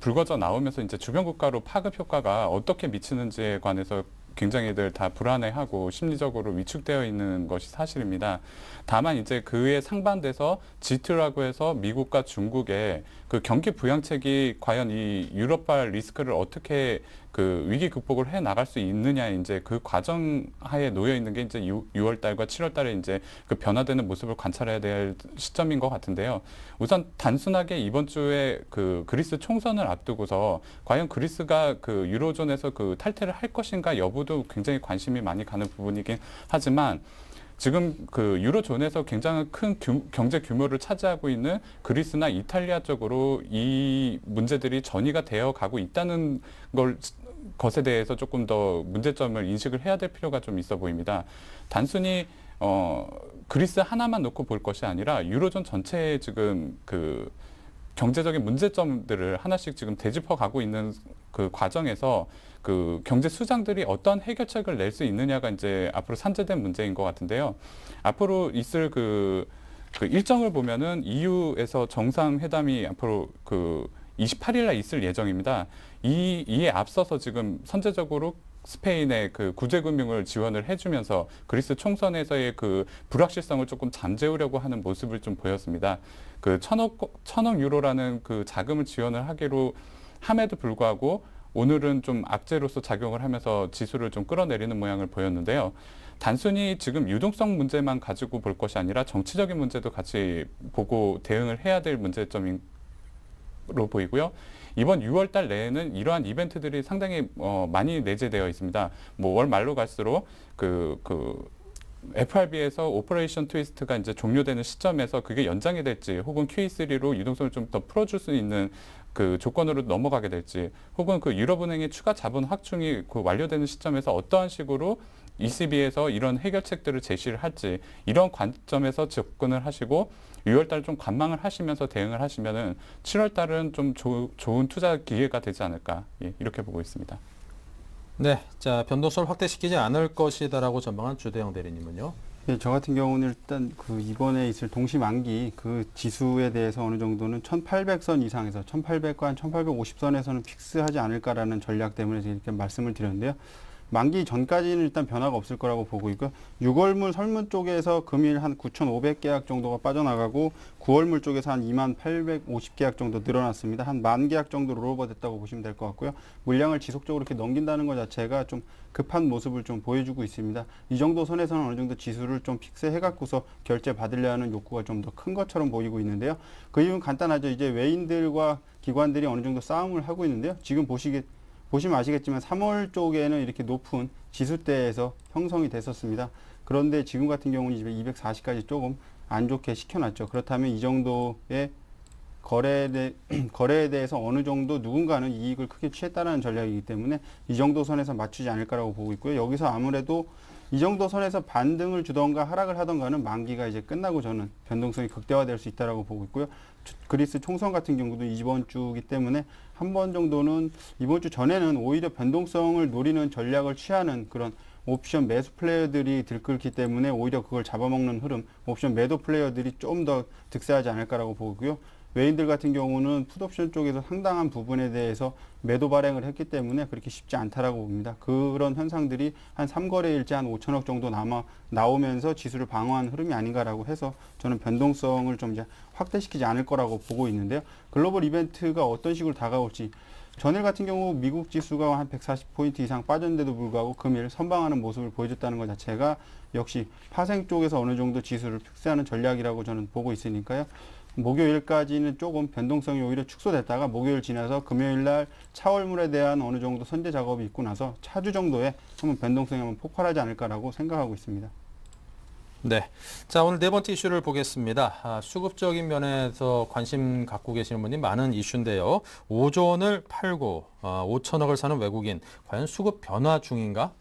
Speaker 3: 불거져 나오면서 이제 주변 국가로 파급 효과가 어떻게 미치는지에 관해서 굉장히들 다 불안해하고 심리적으로 위축되어 있는 것이 사실입니다. 다만 이제 그에 상반돼서 G2라고 해서 미국과 중국의 그 경기 부양책이 과연 이 유럽발 리스크를 어떻게 그 위기 극복을 해 나갈 수 있느냐, 이제 그 과정 하에 놓여 있는 게 이제 6월 달과 7월 달에 이제 그 변화되는 모습을 관찰해야 될 시점인 것 같은데요. 우선 단순하게 이번 주에 그 그리스 총선을 앞두고서 과연 그리스가 그 유로존에서 그 탈퇴를 할 것인가 여부도 굉장히 관심이 많이 가는 부분이긴 하지만 지금 그 유로존에서 굉장히 큰 경제 규모를 차지하고 있는 그리스나 이탈리아 쪽으로 이 문제들이 전이가 되어 가고 있다는 것에 대해서 조금 더 문제점을 인식을 해야 될 필요가 좀 있어 보입니다. 단순히 그리스 하나만 놓고 볼 것이 아니라 유로존 전체의 지금 그 경제적인 문제점들을 하나씩 지금 되짚어 가고 있는 그 과정에서 그 경제 수장들이 어떤 해결책을 낼 수 있느냐가 이제 앞으로 산재된 문제인 것 같은데요. 앞으로 있을 그 일정을 보면은 EU에서 정상회담이 앞으로 그 28일 날 있을 예정입니다. 이에 앞서서 지금 선제적으로 스페인의 그 구제금융을 지원을 해주면서 그리스 총선에서의 그 불확실성을 조금 잠재우려고 하는 모습을 좀 보였습니다. 그 천억 유로라는 그 자금을 지원을 하기로 함에도 불구하고 오늘은 좀 악재로서 작용을 하면서 지수를 좀 끌어내리는 모양을 보였는데요. 단순히 지금 유동성 문제만 가지고 볼 것이 아니라 정치적인 문제도 같이 보고 대응을 해야 될 문제점으로 보이고요. 이번 6월 달 내에는 이러한 이벤트들이 상당히 많이 내재되어 있습니다. 뭐 월 말로 갈수록 FRB에서 오퍼레이션 트위스트가 이제 종료되는 시점에서 그게 연장이 될지 혹은 QE3로 유동성을 좀 더 풀어줄 수 있는 그 조건으로 넘어가게 될지 혹은 그 유럽은행의 추가 자본 확충이 그 완료되는 시점에서 어떠한 식으로 ECB에서 이런 해결책들을 제시를 할지 이런 관점에서 접근을 하시고 6월 달 좀 관망을 하시면서 대응을 하시면은 7월 달은 좀 좋은 투자 기회가 되지 않을까 이렇게 보고 있습니다.
Speaker 1: 네, 자 변동성을 확대시키지 않을 것이다라고 전망한 주대영 대리님은요.
Speaker 4: 예, 저 같은 경우는 일단 그 이번에 있을 동시만기 그 지수에 대해서 어느 정도는 1800선 이상에서 1800과 1850선에서는 픽스하지 않을까라는 전략 때문에 이렇게 말씀을 드렸는데요. 만기 전까지는 일단 변화가 없을 거라고 보고 있고요. 6월물 설문 쪽에서 금일 한 9,500계약 정도가 빠져나가고 9월물 쪽에서 한 2850계약 정도 늘어났습니다. 한 10,000계약 정도로 롤오버됐다고 보시면 될 것 같고요. 물량을 지속적으로 이렇게 넘긴다는 것 자체가 좀 급한 모습을 좀 보여주고 있습니다. 이 정도 선에서는 어느 정도 지수를 좀 픽스해 갖고서 결제 받으려는 욕구가 좀 더 큰 것처럼 보이고 있는데요. 그 이유는 간단하죠. 이제 외인들과 기관들이 어느 정도 싸움을 하고 있는데요. 지금 보시면 아시겠지만 3월 쪽에는 이렇게 높은 지수대에서 형성이 됐었습니다. 그런데 지금 같은 경우는 이제 240까지 조금 안 좋게 시켜놨죠. 그렇다면 이 정도의 거래에 대해서 어느 정도 누군가는 이익을 크게 취했다는 전략이기 때문에 이 정도 선에서 맞추지 않을까라고 보고 있고요. 여기서 아무래도 이 정도 선에서 반등을 주던가 하락을 하던가는 만기가 이제 끝나고 저는 변동성이 극대화될 수 있다라고 보고 있고요. 그리스 총선 같은 경우도 이번 주기 때문에 한 번 정도는 이번 주 전에는 오히려 변동성을 노리는 전략을 취하는 그런 옵션 매수 플레이어들이 들끓기 때문에 오히려 그걸 잡아먹는 흐름, 옵션 매도 플레이어들이 좀 더 득세하지 않을까라고 보고요. 외인들 같은 경우는 풋옵션 쪽에서 상당한 부분에 대해서 매도 발행을 했기 때문에 그렇게 쉽지 않다라고 봅니다. 그런 현상들이 한 3거래일째 한 5천억 정도 나오면서 지수를 방어한 흐름이 아닌가라고 해서 저는 변동성을 좀 이제 확대시키지 않을 거라고 보고 있는데요. 글로벌 이벤트가 어떤 식으로 다가올지 전일 같은 경우 미국 지수가 한 140포인트 이상 빠졌는데도 불구하고 금일 선방하는 모습을 보여줬다는 것 자체가 역시 파생 쪽에서 어느 정도 지수를 픽스하는 전략이라고 저는 보고 있으니까요. 목요일까지는 조금 변동성이 오히려 축소됐다가 목요일 지나서 금요일 날 차월물에 대한 어느 정도 선제 작업이 있고 나서 차주 정도에 한번 변동성이 한번 폭발하지 않을까라고 생각하고 있습니다.
Speaker 1: 네. 자, 오늘 네 번째 이슈를 보겠습니다. 수급적인 면에서 관심 갖고 계시는 분이 많은 이슈인데요. 5조 원을 팔고 5천억을 사는 외국인, 과연 수급 변화 중인가?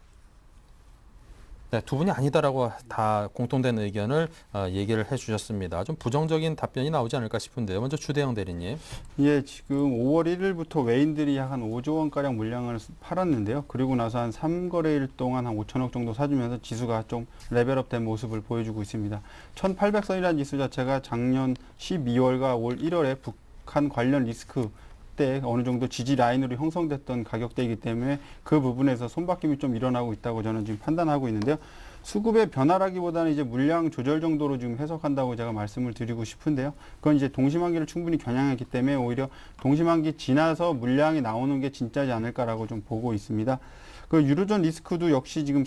Speaker 1: 네, 두 분이 아니다라고 다 공통된 의견을 얘기를 해주셨습니다. 좀 부정적인 답변이 나오지 않을까 싶은데요. 먼저 주대영 대리님.
Speaker 4: 예, 지금 5월 1일부터 외인들이 약 한 5조 원가량 물량을 팔았는데요. 그리고 나서 한 3거래일 동안 한 5천억 정도 사주면서 지수가 좀 레벨업된 모습을 보여주고 있습니다. 1800선이라는 지수 자체가 작년 12월과 올 1월에 북한 관련 리스크 때 어느 정도 지지 라인으로 형성됐던 가격대이기 때문에 그 부분에서 손바뀜이 좀 일어나고 있다고 저는 지금 판단하고 있는데요. 수급의 변화라기보다는 이제 물량 조절 정도로 지금 해석한다고 제가 말씀을 드리고 싶은데요. 그건 이제 동시만기를 충분히 겨냥했기 때문에 오히려 동시만기 지나서 물량이 나오는 게 진짜지 않을까라고 좀 보고 있습니다. 그 유로존 리스크도 역시 지금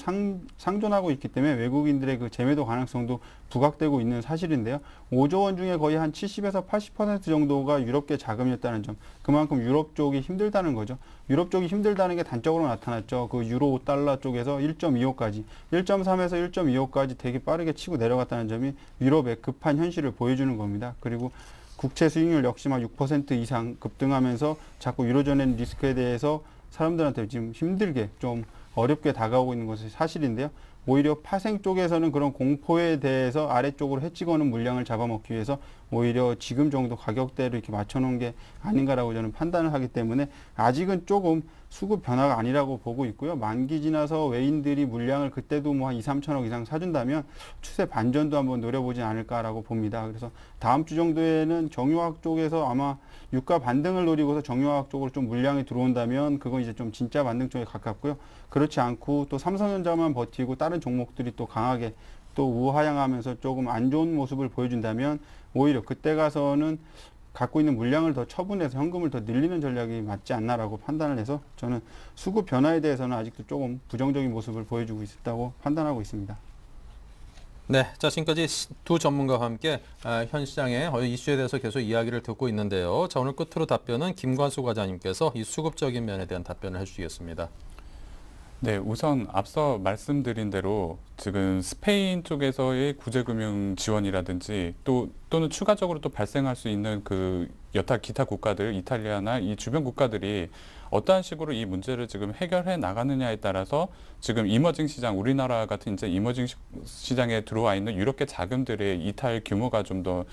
Speaker 4: 상존하고 있기 때문에 외국인들의 그 재매도 가능성도 부각되고 있는 사실인데요. 5조 원 중에 거의 한 70에서 80% 정도가 유럽계 자금이었다는 점. 그만큼 유럽 쪽이 힘들다는 거죠. 유럽 쪽이 힘들다는 게 단적으로 나타났죠. 그 유로 달러 쪽에서 1.25까지, 1.3에서 1.25까지 되게 빠르게 치고 내려갔다는 점이 유럽의 급한 현실을 보여주는 겁니다. 그리고 국채 수익률 역시만 6% 이상 급등하면서 자꾸 유로존의 리스크에 대해서 사람들한테 지금 힘들게 좀 어렵게 다가오고 있는 것이 사실인데요. 오히려 파생 쪽에서는 그런 공포에 대해서 아래쪽으로 해치거는 물량을 잡아먹기 위해서 오히려 지금 정도 가격대를 이렇게 맞춰놓은 게 아닌가라고 저는 판단을 하기 때문에 아직은 조금 수급 변화가 아니라고 보고 있고요. 만기 지나서 외인들이 물량을 그때도 뭐 한 2, 3천억 이상 사준다면 추세 반전도 한번 노려보지 않을까라고 봅니다. 그래서 다음 주 정도에는 정유화학 쪽에서 아마 유가 반등을 노리고서 정유화학 쪽으로 좀 물량이 들어온다면 그건 이제 좀 진짜 반등 쪽에 가깝고요. 그렇지 않고 또 삼성전자만 버티고 다른 종목들이 또 강하게 또 우하향하면서 조금 안 좋은 모습을 보여준다면 오히려 그때 가서는 갖고 있는 물량을 더 처분해서 현금을 더 늘리는 전략이 맞지 않나라고 판단을 해서 저는 수급 변화에 대해서는 아직도 조금 부정적인 모습을 보여주고 있다고 판단하고 있습니다.
Speaker 1: 네, 자 지금까지 두 전문가와 함께 현 시장의 이슈에 대해서 계속 이야기를 듣고 있는데요. 자 오늘 끝으로 답변은 김관수 과장님께서 이 수급적인 면에 대한 답변을 해주시겠습니다.
Speaker 3: 네, 우선 앞서 말씀드린 대로 지금 스페인 쪽에서의 구제금융 지원이라든지 또는 추가적으로 또 발생할 수 있는 그 여타 기타 국가들, 이탈리아나 이 주변 국가들이 어떠한 식으로 이 문제를 지금 해결해 나가느냐에 따라서 지금 이머징 시장, 우리나라 같은 이제 이머징 시장에 들어와 있는 유럽계 자금들의 이탈 규모가 좀 더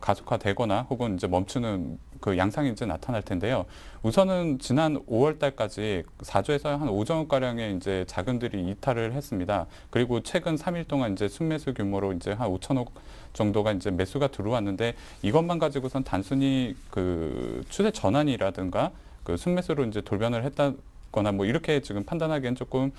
Speaker 3: 가속화되거나 혹은 이제 멈추는 그 양상이 이제 나타날 텐데요. 우선은 지난 5월 달까지 4조에서 한 5조 원가량의 이제 자금들이 이탈을 했습니다. 그리고 최근 3일 동안 이제 순매수 규모로 이제 한 5천억 정도가 이제 매수가 들어왔는데 이것만 가지고선 단순히 그 추세 전환이라든가 그 순매수로 이제 돌변을 있거나 뭐 이렇게 지금 판단하기엔 조금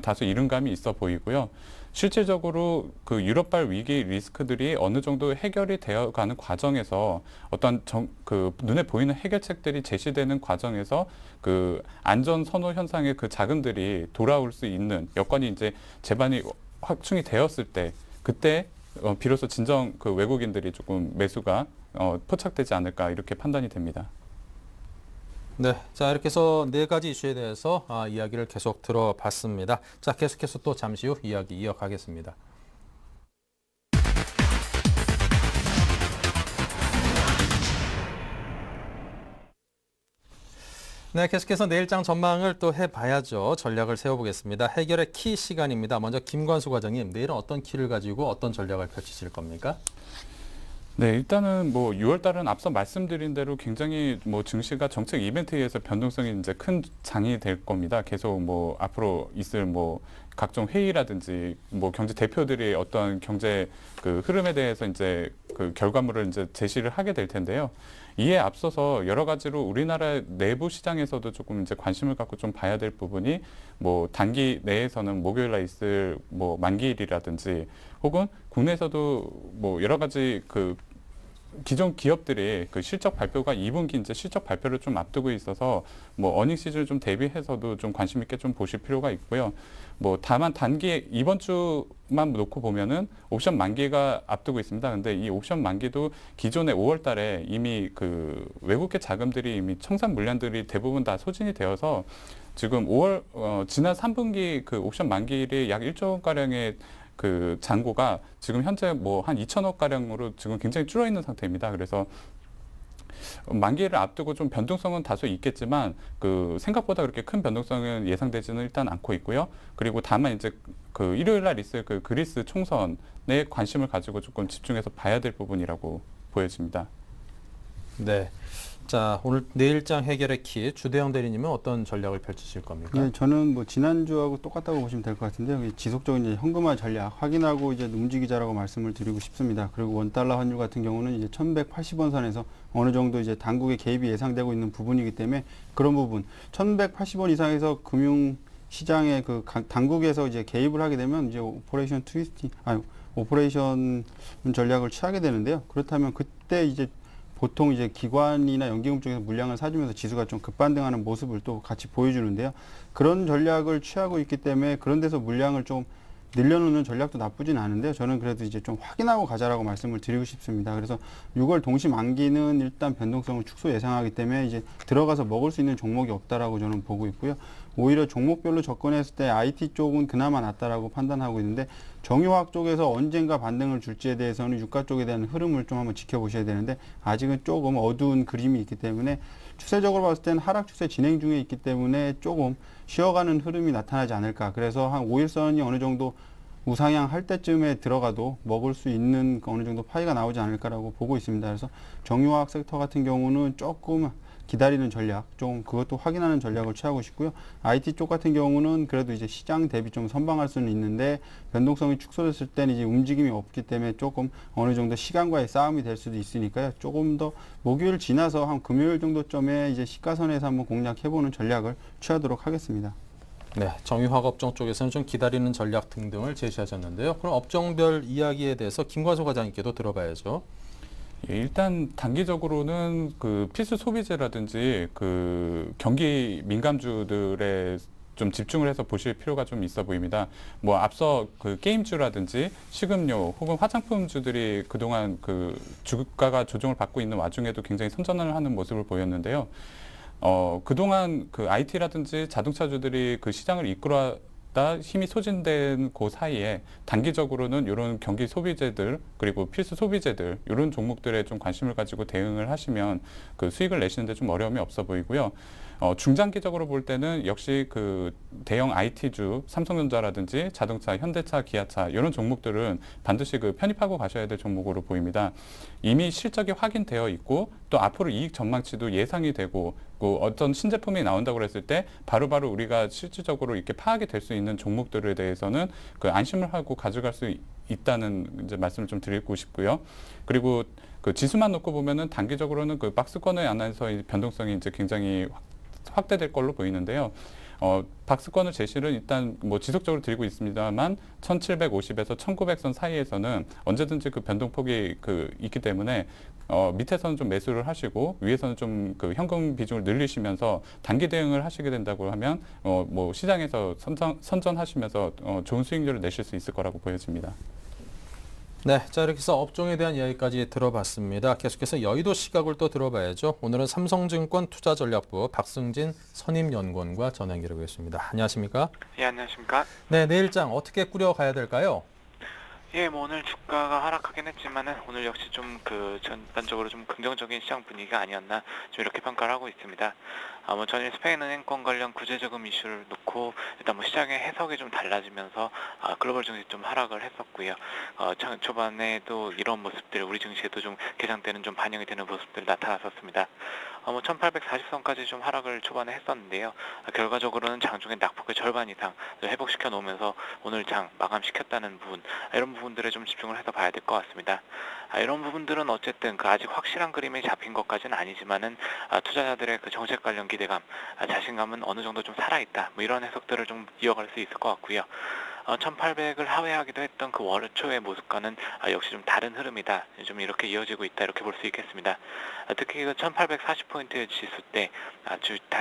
Speaker 3: 다소 이른감이 있어 보이고요. 실질적으로 그 유럽발 위기 리스크들이 어느 정도 해결이 되어가는 과정에서 어떤 그 눈에 보이는 해결책들이 제시되는 과정에서 그 안전 선호 현상의 그 자금들이 돌아올 수 있는 여건이 이제 제반이 확충이 되었을 때 그때 비로소 진정 그 외국인들이 조금 매수가 포착되지 않을까 이렇게 판단이 됩니다.
Speaker 1: 네, 자 이렇게 해서 네 가지 이슈에 대해서 이야기를 계속 들어봤습니다. 자, 계속해서 또 잠시 후 이야기 이어가겠습니다. 네, 계속해서 내일장 전망을 또 해봐야죠. 전략을 세워보겠습니다. 해결의 키 시간입니다. 먼저 김관수 과장님, 내일은 어떤 키를 가지고 어떤 전략을 펼치실 겁니까?
Speaker 3: 네, 일단은 뭐 6월 달은 앞서 말씀드린 대로 굉장히 뭐 증시가 정책 이벤트에 의해서 변동성이 이제 큰 장이 될 겁니다. 계속 뭐 앞으로 있을 뭐 각종 회의라든지 뭐 경제 대표들이 어떤 경제 그 흐름에 대해서 이제 그 결과물을 이제 제시를 하게 될 텐데요. 이에 앞서서 여러 가지로 우리나라 내부 시장에서도 조금 이제 관심을 갖고 좀 봐야 될 부분이 뭐 단기 내에서는 목요일 날 있을 뭐 만기일이라든지 혹은 국내에서도 뭐 여러 가지 그 기존 기업들이 그 실적 발표가 2분기 이제 실적 발표를 좀 앞두고 있어서 뭐 어닝 시즌을 좀 대비해서도 좀 관심 있게 좀 보실 필요가 있고요. 뭐 다만 단기 이번 주만 놓고 보면은 옵션 만기가 앞두고 있습니다. 근데 이 옵션 만기도 기존에 5월 달에 이미 그 외국계 자금들이 이미 청산 물량들이 대부분 다 소진이 되어서 지금 5월 지난 3분기 그 옵션 만기일이 약 1조 원 가량의 그 잔고가 지금 현재 뭐 한 2천억 가량으로 지금 굉장히 줄어 있는 상태입니다. 그래서 만기를 앞두고 좀 변동성은 다소 있겠지만 그 생각보다 그렇게 큰 변동성은 예상되지는 일단 않고 있고요. 그리고 다만 이제 그 일요일 날 있을 그 그리스 총선에 관심을 가지고 조금 집중해서 봐야 될 부분이라고 보여집니다.
Speaker 1: 네. 자, 오늘 내일장 해결의 키 주대영 대리님은 어떤 전략을 펼치실 겁니까?
Speaker 4: 네, 저는 뭐 지난주하고 똑같다고 보시면 될 것 같은데요. 지속적인 이제 현금화 전략 확인하고 이제 움직이자라고 말씀을 드리고 싶습니다. 그리고 원달러 환율 같은 경우는 이제 1180원 선에서 어느 정도 이제 당국의 개입이 예상되고 있는 부분이기 때문에 그런 부분 1180원 이상에서 금융 시장의 그 당국에서 이제 개입을 하게 되면 이제 오퍼레이션 전략을 취하게 되는데요. 그렇다면 그때 이제 보통 이제 기관이나 연기금 쪽에서 물량을 사주면서 지수가 좀 급반등하는 모습을 또 같이 보여주는데요. 그런 전략을 취하고 있기 때문에 그런 데서 물량을 좀 늘려놓는 전략도 나쁘진 않은데요. 저는 그래도 이제 좀 확인하고 가자라고 말씀을 드리고 싶습니다. 그래서 6월 동시 만기는 일단 변동성을 축소 예상하기 때문에 이제 들어가서 먹을 수 있는 종목이 없다라고 저는 보고 있고요. 오히려 종목별로 접근했을 때 IT 쪽은 그나마 낫다라고 판단하고 있는데 정유화학 쪽에서 언젠가 반등을 줄지에 대해서는 유가 쪽에 대한 흐름을 좀 한번 지켜보셔야 되는데 아직은 조금 어두운 그림이 있기 때문에 추세적으로 봤을 때는 하락 추세 진행 중에 있기 때문에 조금 쉬어가는 흐름이 나타나지 않을까. 그래서 한 5일선이 어느 정도 우상향 할 때쯤에 들어가도 먹을 수 있는 어느 정도 파이가 나오지 않을까라고 보고 있습니다. 그래서 정유화학 섹터 같은 경우는 조금 기다리는 전략, 좀 그것도 확인하는 전략을 취하고 싶고요. IT 쪽 같은 경우는 그래도 이제 시장 대비 좀 선방할 수는 있는데 변동성이 축소됐을 때는 이제 움직임이 없기 때문에 조금 어느 정도 시간과의 싸움이 될 수도 있으니까요. 조금 더 목요일 지나서 한 금요일 정도쯤에 이제 시가선에서 한번 공략해보는 전략을 취하도록 하겠습니다.
Speaker 1: 네, 정유화학 업종 쪽에서는 좀 기다리는 전략 등등을 제시하셨는데요. 그럼 업종별 이야기에 대해서 김관수 과장님께도 들어봐야죠.
Speaker 3: 예, 일단 단기적으로는 그 필수 소비재라든지 그 경기 민감주들에 좀 집중을 해서 보실 필요가 좀 있어 보입니다. 뭐 앞서 그 게임주라든지 식음료 혹은 화장품주들이 그동안 그 주가가 조정을 받고 있는 와중에도 굉장히 선전을 하는 모습을 보였는데요. 그동안 그 IT라든지 자동차주들이 그 시장을 이끌어 힘이 소진된 그 사이에 단기적으로는 이런 경기 소비재들 그리고 필수 소비재들 이런 종목들에 좀 관심을 가지고 대응을 하시면 그 수익을 내시는데 좀 어려움이 없어 보이고요. 중장기적으로 볼 때는 역시 그 대형 IT주 삼성전자라든지 자동차, 현대차, 기아차 이런 종목들은 반드시 그 편입하고 가셔야 될 종목으로 보입니다. 이미 실적이 확인되어 있고 또 앞으로 이익 전망치도 예상이 되고 그 어떤 신제품이 나온다고 했을 때 바로바로 우리가 실질적으로 이렇게 파악이 될 수 있는 종목들에 대해서는 그 안심을 하고 가져갈 수 있다는 이제 말씀을 좀 드리고 싶고요. 그리고 그 지수만 놓고 보면은 단기적으로는 그 박스권에 안에서 변동성이 이제 굉장히 확대될 걸로 보이는데요. 박스권을 제시를 일단 뭐 지속적으로 드리고 있습니다만 1750에서 1900선 사이에서는 언제든지 그 변동폭이 있기 때문에 밑에서는 좀 매수를 하시고 위에서는 좀 그 현금 비중을 늘리시면서 단기 대응을 하시게 된다고 하면 뭐 시장에서 선전하시면서 좋은 수익률을 내실 수 있을 거라고 보여집니다.
Speaker 1: 네, 자 이렇게 해서 업종에 대한 이야기까지 들어봤습니다. 계속해서 여의도 시각을 또 들어봐야죠. 오늘은 삼성증권 투자전략부 박승진 선임연구원과 전화 연결하고 있습니다. 안녕하십니까?
Speaker 5: 예, 안녕하십니까?
Speaker 1: 네, 내일장 어떻게 꾸려가야 될까요?
Speaker 5: 예, 뭐 오늘 주가가 하락하긴 했지만은 오늘 역시 좀 전반적으로 좀 긍정적인 시장 분위기가 아니었나 좀 이렇게 평가를 하고 있습니다. 뭐 전일 스페인은행권 관련 구제자금 이슈를 놓고 일단 뭐 시장의 해석이 좀 달라지면서 글로벌 증시 좀 하락을 했었고요. 초반에도 이런 모습들 우리 증시에도 좀 개장 때는 좀 반영이 되는 모습들이 나타났었습니다. 뭐 1840선까지 좀 하락을 초반에 했었는데요. 결과적으로는 장중에 낙폭의 절반 이상 회복시켜 놓으면서 오늘 장 마감시켰다는 부분, 이런 부분들에 좀 집중을 해서 봐야 될 것 같습니다. 이런 부분들은 어쨌든 아직 확실한 그림이 잡힌 것까지는 아니지만은 투자자들의 그 정책 관련 기대감, 자신감은 어느 정도 좀 살아있다. 뭐 이런 해석들을 좀 이어갈 수 있을 것 같고요. 1800을 하회하기도 했던 그 월 초의 모습과는 역시 좀 다른 흐름이다. 좀 이렇게 이어지고 있다. 이렇게 볼 수 있겠습니다. 특히 그 1840포인트 지수 때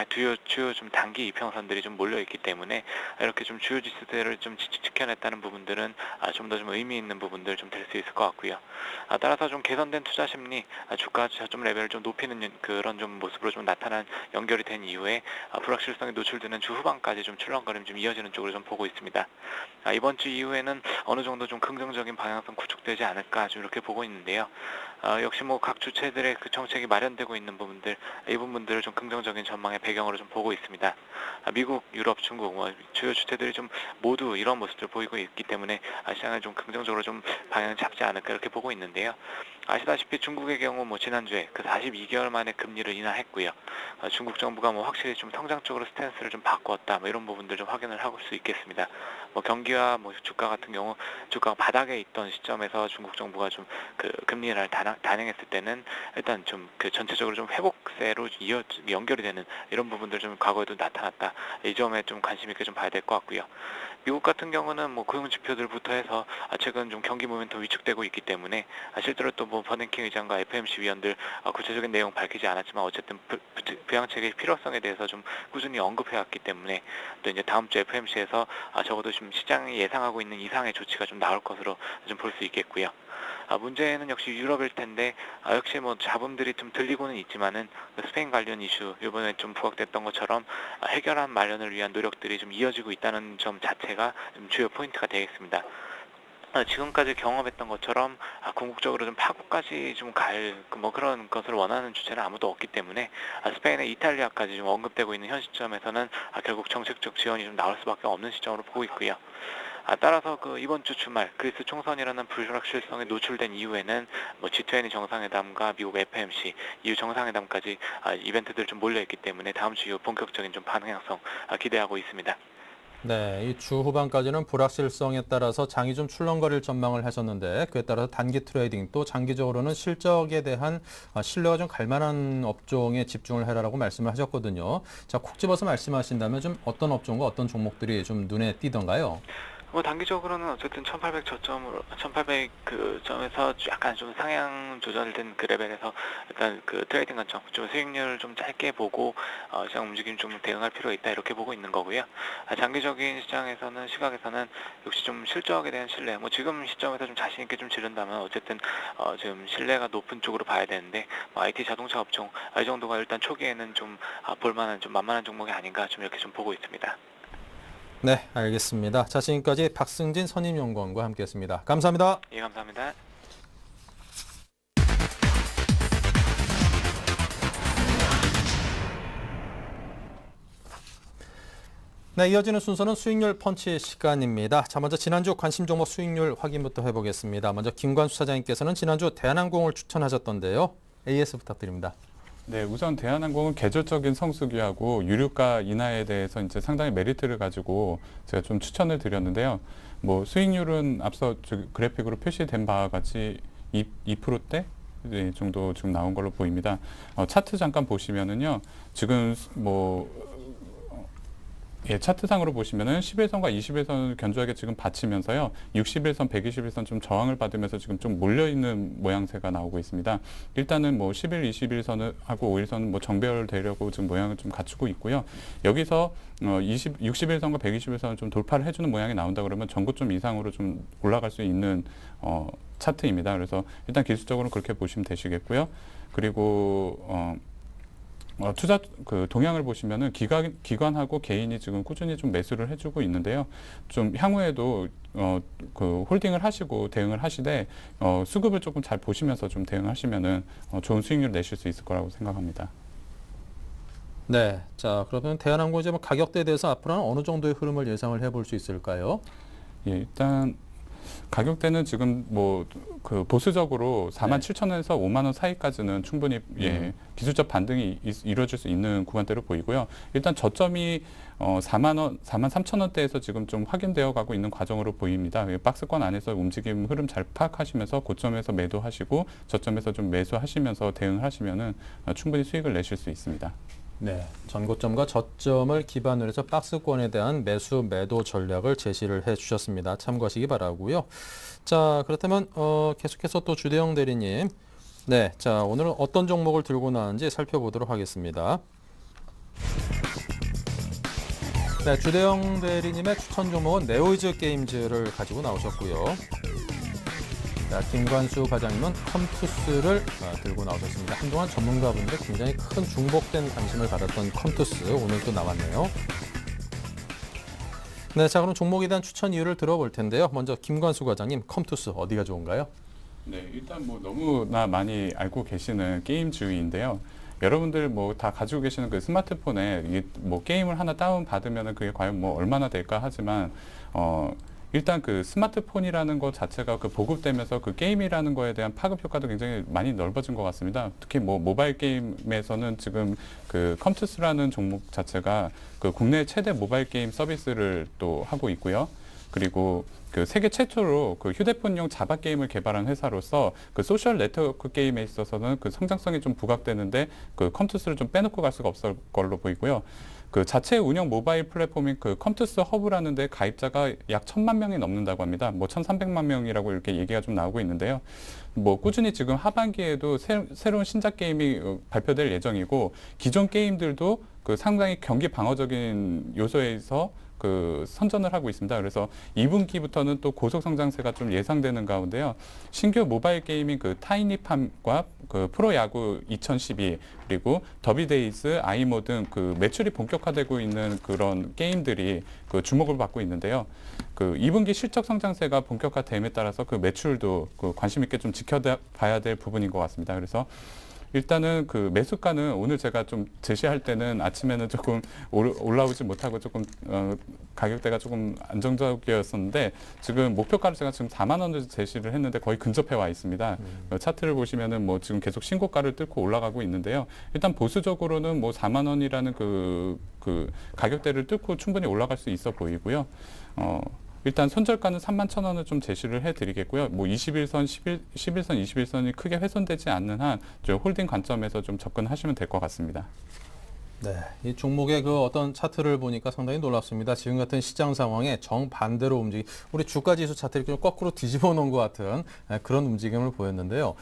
Speaker 5: 주요 좀 단기 이평선들이 좀 몰려있기 때문에 이렇게 좀 주요 지수들을 좀 지켜냈다는 부분들은 좀 더 좀 의미 있는 부분들 좀 될 수 있을 것 같고요. 따라서 좀 개선된 투자 심리, 주가 저점 레벨을 좀 높이는 그런 좀 모습으로 좀 나타난 연결이 된 이후에 불확실성이 노출되는 주 후반까지 좀 출렁거림 좀 이어지는 쪽으로 좀 보고 있습니다. 이번 주 이후에는 어느 정도 좀 긍정적인 방향성 구축되지 않을까 좀 이렇게 보고 있는데요. 역시 뭐 각 주체들의 그 정책이 마련되고 있는 부분들, 이 부분들을 좀 긍정적인 전망의 배경으로 좀 보고 있습니다. 미국, 유럽, 중국 주요 주체들이 좀 모두 이런 모습을 보이고 있기 때문에 시장을 좀 긍정적으로 좀 방향을 잡지 않을까 이렇게 보고 있는데요. 아시다시피 중국의 경우 뭐 지난주에 그 42개월 만에 금리를 인하했고요. 중국 정부가 뭐 확실히 좀 성장 쪽으로 스탠스를 좀 바꾸었다. 뭐 이런 부분들 좀 확인을 할 수 있겠습니다. 뭐 경기와 뭐 주가 같은 경우 주가가 바닥에 있던 시점에서 중국 정부가 좀 그 금리를 단행했을 때는 일단 좀 그 전체적으로 좀 회복세로 연결이 되는 이런 부분들 좀 과거에도 나타났다. 이 점에 좀 관심 있게 좀 봐야 될 것 같고요. 미국 같은 경우는 뭐 고용 지표들부터 해서 최근 좀 경기 모멘텀 위축되고 있기 때문에 실제로 또 뭐 버냉킹 의장과 FOMC 위원들 구체적인 내용 밝히지 않았지만 어쨌든 부양책의 필요성에 대해서 좀 꾸준히 언급해왔기 때문에 또 이제 다음 주 FOMC에서 적어도 좀 시장이 예상하고 있는 이상의 조치가 좀 나올 것으로 좀 볼 수 있겠고요. 문제는 역시 유럽일 텐데 역시 뭐 잡음들이 좀 들리고는 있지만은 스페인 관련 이슈 이번에 좀 부각됐던 것처럼 해결안 마련을 위한 노력들이 좀 이어지고 있다는 점 자체가 좀 주요 포인트가 되겠습니다. 지금까지 경험했던 것처럼 궁극적으로 좀 파고까지 좀 갈 뭐 그런 것을 원하는 주체는 아무도 없기 때문에 스페인의 이탈리아까지 좀 언급되고 있는 현 시점에서는 결국 정책적 지원이 좀 나올 수밖에 없는 시점으로 보고 있고요. 따라서 그 이번 주 주말 그리스 총선이라는 불확실성에 노출된 이후에는 뭐 G20 정상회담과 미국 FOMC, EU 정상회담까지 이벤트들이 좀 몰려있기 때문에 다음 주 이후 본격적인 좀 방향성 기대하고 있습니다.
Speaker 1: 네, 이 주 후반까지는 불확실성에 따라서 장이 좀 출렁거릴 전망을 하셨는데 그에 따라서 단기 트레이딩 또 장기적으로는 실적에 대한 신뢰가 좀 갈만한 업종에 집중을 해라라고 말씀을 하셨거든요. 자, 콕 집어서 말씀하신다면 좀 어떤 업종과 어떤 종목들이 좀 눈에 띄던가요?
Speaker 5: 뭐 단기적으로는 어쨌든 1800 저점으로 1800 그 점에서 약간 좀 상향 조절된 그 레벨에서 일단 그 트레이딩 관점 좀 수익률을 좀 짧게 보고 시장 움직임 좀 대응할 필요가 있다 이렇게 보고 있는 거고요. 장기적인 시장에서는 시각에서는 역시 좀 실적에 대한 신뢰 뭐 지금 시점에서 좀 자신 있게 좀 지른다면 어쨌든 지금 신뢰가 높은 쪽으로 봐야 되는데 뭐 IT 자동차 업종 이 정도가 일단 초기에는 좀 볼만한 좀 만만한 종목이 아닌가 좀 이렇게 좀 보고 있습니다.
Speaker 1: 네, 알겠습니다. 자, 지금까지 박승진 선임연구원과 함께했습니다. 감사합니다.
Speaker 5: 예, 감사합니다.
Speaker 1: 네, 이어지는 순서는 수익률 펀치 시간입니다. 자, 먼저 지난주 관심 종목 수익률 확인부터 해보겠습니다. 먼저 김관수 사장님께서는 지난주 대한항공을 추천하셨던데요. AS 부탁드립니다.
Speaker 3: 네, 우선 대한항공은 계절적인 성수기하고 유류가 인하에 대해서 이제 상당히 메리트를 가지고 제가 좀 추천을 드렸는데요. 뭐 수익률은 앞서 그래픽으로 표시된 바와 같이 2%대 정도 지금 나온 걸로 보입니다. 차트 잠깐 보시면은요, 지금 차트상으로 보시면은 11선과 21선을 견조하게 지금 받치면서요, 61선, 121선 좀 저항을 받으면서 지금 좀 몰려있는 모양새가 나오고 있습니다. 일단은 11, 21선을 하고 5일선은 정배열되려고 지금 모양을 좀 갖추고 있고요. 여기서 61선과 121선을 좀 돌파를 해주는 모양이 나온다 그러면 전고점 이상으로 좀 올라갈 수 있는 차트입니다. 그래서 일단 기술적으로는 그렇게 보시면 되시겠고요. 그리고 투자 동향을 보시면은 기관하고 개인이 지금 꾸준히 좀 매수를 해주고 있는데요. 좀 향후에도 홀딩을 하시고 대응을 하시되 수급을 조금 잘 보시면서 좀 대응하시면은 좋은 수익률을 내실 수 있을 거라고 생각합니다.
Speaker 1: 네, 자 그러면 대한항공 이제 가격대에 대해서 앞으로는 어느 정도의 흐름을 예상을 해볼 수 있을까요?
Speaker 3: 예, 일단 가격대는 지금 보수적으로 47,000원에서 5만 원 사이까지는 충분히 기술적 반등이 이루어질 수 있는 구간대로 보이고요. 일단 저점이 43,000원대에서 지금 좀 확인되어 가고 있는 과정으로 보입니다. 박스권 안에서 움직임 흐름 잘 파악하시면서 고점에서 매도하시고 저점에서 좀 매수하시면서 대응하시면은 충분히 수익을 내실 수 있습니다.
Speaker 1: 네, 전고점과 저점을 기반으로 해서 박스권에 대한 매수 매도 전략을 제시를 해주셨습니다. 참고하시기 바라고요. 자, 그렇다면 계속해서 또 주대영 대리님, 네, 자 오늘은 어떤 종목을 들고 나왔는지 살펴보도록 하겠습니다. 네, 주대영 대리님의 추천 종목은 네오이즈 게임즈를 가지고 나오셨고요. 자, 김관수 과장님은 컴투스를 들고 나오셨습니다. 한동안 전문가분들의 굉장히 큰 중복된 관심을 받았던 컴투스, 오늘 또 나왔네요. 네, 자 그럼 종목에 대한 추천 이유를 들어볼 텐데요. 먼저 김관수 과장님, 컴투스 어디가 좋은가요?
Speaker 3: 네, 일단 너무나 많이 알고 계시는 게임주의인데요. 여러분들 다 가지고 계시는 그 스마트폰에 게임을 하나 다운 받으면은 그게 과연 얼마나 될까 하지만 일단 그 스마트폰이라는 것 자체가 보급되면서 그 게임이라는 거에 대한 파급 효과도 굉장히 많이 넓어진 것 같습니다. 특히 모바일 게임에서는 지금 그 컴투스라는 종목 자체가 그 국내 최대 모바일 게임 서비스를 또 하고 있고요. 그리고 그 세계 최초로 그 휴대폰용 자바 게임을 개발한 회사로서 그 소셜 네트워크 게임에 있어서는 그 성장성이 좀 부각되는데 그 컴투스를 좀 빼놓고 갈 수가 없을 걸로 보이고요. 그 자체 운영 모바일 플랫폼인 그 컴투스 허브라는 데 가입자가 약 1,000만 명이 넘는다고 합니다. 1,300만 명이라고 이렇게 얘기가 좀 나오고 있는데요. 꾸준히 지금 하반기에도 새로운 신작 게임이 발표될 예정이고 기존 게임들도 그 상당히 경기 방어적인 요소에서 그 선전을 하고 있습니다. 그래서 2분기부터는 또 고속 성장세가 좀 예상되는 가운데요. 신규 모바일 게임인 그 타이니팜과 그 프로야구 2012 그리고 더비데이즈, 아이모 등 그 매출이 본격화되고 있는 그런 게임들이 그 주목을 받고 있는데요. 그 2분기 실적 성장세가 본격화됨에 따라서 그 매출도 그 관심 있게 좀 지켜봐야 될 부분인 것 같습니다. 그래서 일단은 그 매수가는 오늘 제가 좀 제시할 때는 아침에는 조금 올라오지 못하고 조금 가격대가 조금 안정적이었었는데 지금 목표가를 제가 지금 4만 원을 제시를 했는데 거의 근접해 와 있습니다. 차트를 보시면은 지금 계속 신고가를 뚫고 올라가고 있는데요. 일단 보수적으로는 4만 원이라는 그 가격대를 뚫고 충분히 올라갈 수 있어 보이고요. 일단 손절가는 31,000원을 좀 제시를 해드리겠고요. 21선, 11선, 21선이 크게 훼손되지 않는 한 홀딩 관점에서 좀 접근하시면 될 것 같습니다.
Speaker 1: 네, 이 종목의 그 어떤 차트를 보니까 상당히 놀랍습니다. 지금 같은 시장 상황에 정반대로 우리 주가지수 차트를 좀 거꾸로 뒤집어 놓은 것 같은 그런 움직임을 보였는데요.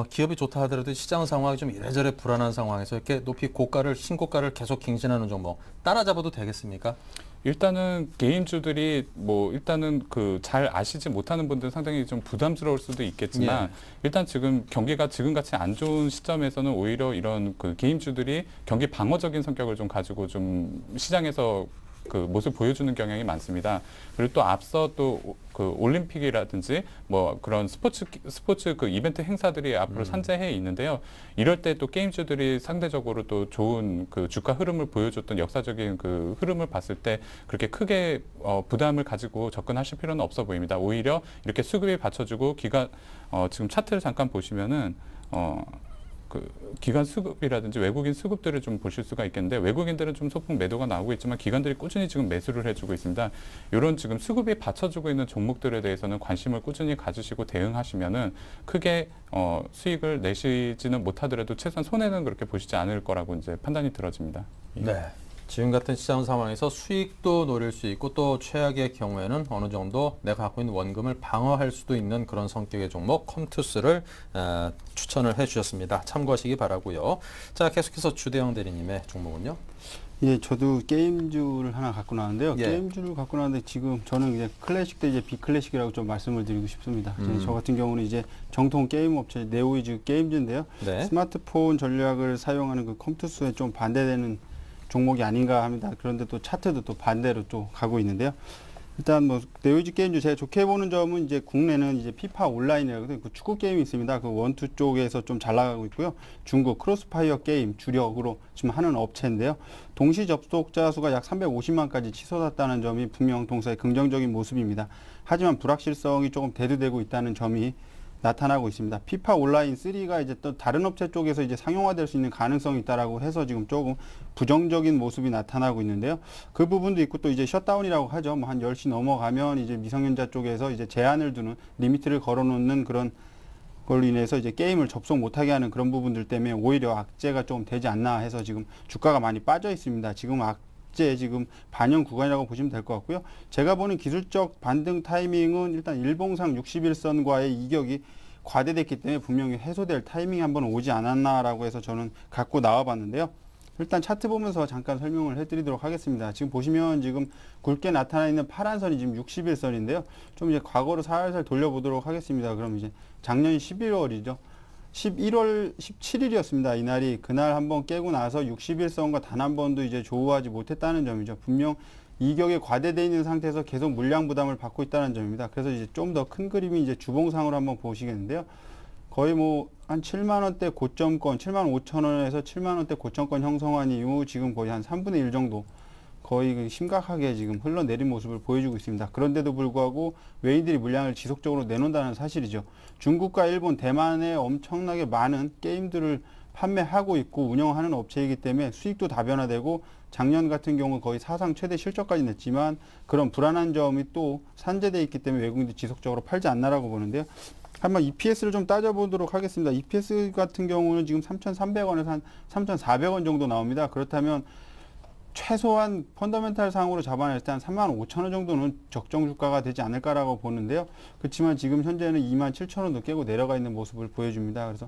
Speaker 1: 기업이 좋다 하더라도 시장 상황이 좀 이래저래 불안한 상황에서 이렇게 높이 신고가를 계속 갱신하는 종목 따라잡아도 되겠습니까?
Speaker 3: 일단은 개인주들이 일단은 그 잘 아시지 못하는 분들은 상당히 좀 부담스러울 수도 있겠지만 일단 지금 경기가 지금같이 안 좋은 시점에서는 오히려 이런 그 개인주들이 경기 방어적인 성격을 좀 가지고 좀 시장에서 그 모습 보여주는 경향이 많습니다. 그리고 또 앞서 또 그 올림픽이라든지 그런 스포츠 그 이벤트 행사들이 앞으로 산재해 있는데요. 이럴 때 또 게임주들이 상대적으로 또 좋은 그 주가 흐름을 보여줬던 역사적인 그 흐름을 봤을 때 그렇게 크게 부담을 가지고 접근하실 필요는 없어 보입니다. 오히려 이렇게 수급이 받쳐주고 지금 차트를 잠깐 보시면은 그 기관 수급이라든지 외국인 수급들을 좀 보실 수가 있겠는데 외국인들은 좀 소폭 매도가 나오고 있지만 기관들이 꾸준히 지금 매수를 해주고 있습니다. 이런 지금 수급이 받쳐주고 있는 종목들에 대해서는 관심을 꾸준히 가지시고 대응하시면은 크게 수익을 내시지는 못하더라도 최소한 손해는 그렇게 보시지 않을 거라고 이제 판단이 들어집니다. 예.
Speaker 1: 네. 지금 같은 시장 상황에서 수익도 노릴 수 있고 또 최악의 경우에는 어느 정도 내가 갖고 있는 원금을 방어할 수도 있는 그런 성격의 종목 컴투스를 추천을 해주셨습니다. 참고하시기 바라고요. 자, 계속해서 주대영 대리님의 종목은요?
Speaker 4: 예, 저도 게임주를 하나 갖고 나왔는데요.
Speaker 1: 예.
Speaker 4: 게임주를 갖고 나왔는데 지금 저는 이제 클래식 대 이제 비클래식이라고 좀 말씀을 드리고 싶습니다. 저 같은 경우는 이제 정통 게임 업체 네오이즈 게임즈인데요.
Speaker 1: 네.
Speaker 4: 스마트폰 전략을 사용하는 그 컴투스에 좀 반대되는 종목이 아닌가 합니다. 그런데 또 차트도 또 반대로 또 가고 있는데요. 일단 뭐 네오이즈 게임즈 제가 좋게 보는 점은 이제 국내는 이제 피파 온라인이라고 그 축구 게임이 있습니다. 그 원투 쪽에서 좀 잘 나가고 있고요. 중국 크로스파이어 게임 주력으로 지금 하는 업체인데요. 동시 접속자 수가 약 350만까지 치솟았다는 점이 분명 동사의 긍정적인 모습입니다. 하지만 불확실성이 조금 대두되고 있다는 점이 나타나고 있습니다. 피파 온라인 3가 이제 또 다른 업체 쪽에서 이제 상용화될 수 있는 가능성이 있다라고 해서 지금 조금 부정적인 모습이 나타나고 있는데요. 그 부분도 있고 또 이제 셧다운이라고 하죠. 뭐 한 10시 넘어가면 이제 미성년자 쪽에서 이제 제한을 두는 리미트를 걸어놓는 그런 걸로 인해서 이제 게임을 접속 못하게 하는 그런 부분들 때문에 오히려 악재가 좀 되지 않나 해서 지금 주가가 많이 빠져 있습니다. 지금 지금 반영 구간이라고 보시면 될 것 같고요. 제가 보는 기술적 반등 타이밍은 일단 일봉상 61선과의 이격이 과대됐기 때문에 분명히 해소될 타이밍이 한번 오지 않았나라고 해서 저는 갖고 나와 봤는데요. 일단 차트 보면서 잠깐 설명을 해드리도록 하겠습니다. 지금 보시면 지금 굵게 나타나 있는 파란 선이 지금 61선인데요. 좀 이제 과거로 살살 돌려보도록 하겠습니다. 그럼 이제 작년 11월이죠. 11월 17일이었습니다. 이날이 그날 한번 깨고 나서 61선과 단 한 번도 이제 조우하지 못했다는 점이죠. 분명 이격에 과대되어 있는 상태에서 계속 물량 부담을 받고 있다는 점입니다. 그래서 이제 좀 더 큰 그림이 이제 주봉상으로 한번 보시겠는데요. 거의 뭐 한 7만 원대 고점권, 7만 5천 원에서 7만 원대 고점권 형성한 이후 지금 거의 한 3분의 1 정도 거의 심각하게 지금 흘러내린 모습을 보여주고 있습니다. 그런데도 불구하고 외인들이 물량을 지속적으로 내놓는다는 사실이죠. 중국과 일본, 대만에 엄청나게 많은 게임들을 판매하고 있고 운영하는 업체이기 때문에 수익도 다변화되고 작년 같은 경우 거의 사상 최대 실적까지 냈지만 그런 불안한 점이 또 산재되어 있기 때문에 외국인들이 지속적으로 팔지 않나라고 보는데요. 한번 EPS를 좀 따져보도록 하겠습니다. EPS 같은 경우는 지금 3,300원에서 한 3,400원 정도 나옵니다. 그렇다면 최소한 펀더멘탈 상으로 잡아낼 때 한 35,000원 정도는 적정 주가가 되지 않을까라고 보는데요. 그렇지만 지금 현재는 27,000원도 깨고 내려가 있는 모습을 보여줍니다. 그래서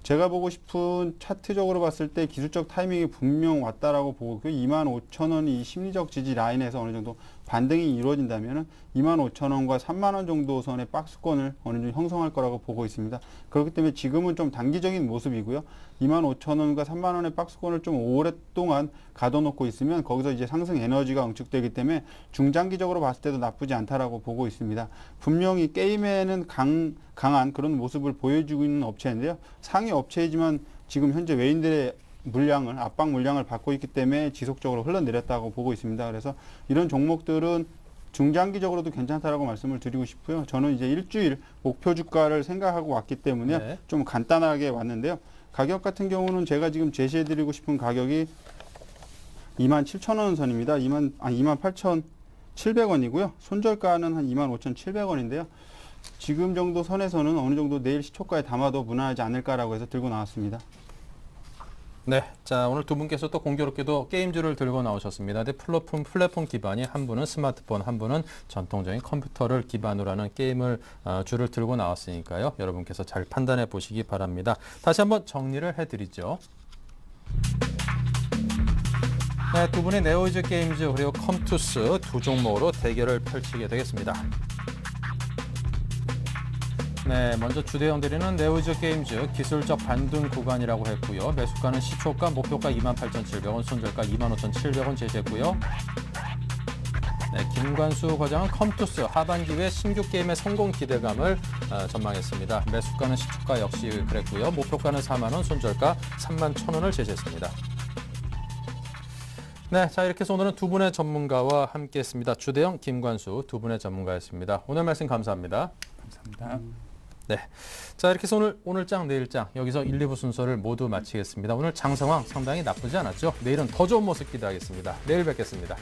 Speaker 4: 제가 보고 싶은 차트적으로 봤을 때 기술적 타이밍이 분명 왔다라고 보고 25,000원이 이 심리적 지지 라인에서 어느 정도 반등이 이루어진다면 25,000원과 3만원 정도 선의 박스권을 어느 정도 형성할 거라고 보고 있습니다. 그렇기 때문에 지금은 좀 단기적인 모습이고요. 25,000원과 3만원의 박스권을 좀 오랫동안 가둬놓고 있으면 거기서 이제 상승 에너지가 응축되기 때문에 중장기적으로 봤을 때도 나쁘지 않다라고 보고 있습니다. 분명히 게임에는 강한 그런 모습을 보여주고 있는 업체인데요. 상위 업체이지만 지금 현재 외인들의 압박 물량을 받고 있기 때문에 지속적으로 흘러내렸다고 보고 있습니다. 그래서 이런 종목들은 중장기적으로도 괜찮다라고 말씀을 드리고 싶고요. 저는 이제 일주일 목표 주가를 생각하고 왔기 때문에
Speaker 1: 네.
Speaker 4: 좀 간단하게 왔는데요. 가격 같은 경우는 제가 지금 제시해드리고 싶은 가격이 27,000원 선입니다. 28,700원이고요. 손절가는 한 25,700원인데요. 지금 정도 선에서는 어느 정도 내일 시초가에 담아도 무난하지 않을까라고 해서 들고 나왔습니다.
Speaker 1: 네, 자 오늘 두 분께서 또 공교롭게도 게임주를 들고 나오셨습니다. 근데 플랫폼 기반이 한 분은 스마트폰, 한 분은 전통적인 컴퓨터를 기반으로 하는 게임을 주를 들고 나왔으니까요. 여러분께서 잘 판단해 보시기 바랍니다. 다시 한번 정리를 해드리죠. 네, 두 분의 네오이즈 게임즈 그리고 컴투스 두 종목으로 대결을 펼치게 되겠습니다. 네, 먼저 주대영 대리는 네오이즈 게임즈 기술적 반등 구간이라고 했고요. 매수가는 시초가, 목표가 28,700원, 손절가 25,700원 제시했고요. 네, 김관수 과장은 컴투스 하반기에 신규 게임의 성공 기대감을 전망했습니다. 매수가는 시초가 역시 그랬고요. 목표가는 4만 원, 손절가 31,000원을 제시했습니다. 네, 자 이렇게 해서 오늘은 두 분의 전문가와 함께했습니다. 주대영, 김관수 두 분의 전문가였습니다. 오늘 말씀 감사합니다.
Speaker 3: 감사합니다.
Speaker 1: 네. 자, 이렇게 해서 오늘장, 내일장 여기서 1, 2부 순서를 모두 마치겠습니다. 오늘 장 상황 상당히 나쁘지 않았죠. 내일은 더 좋은 모습 기대하겠습니다. 내일 뵙겠습니다.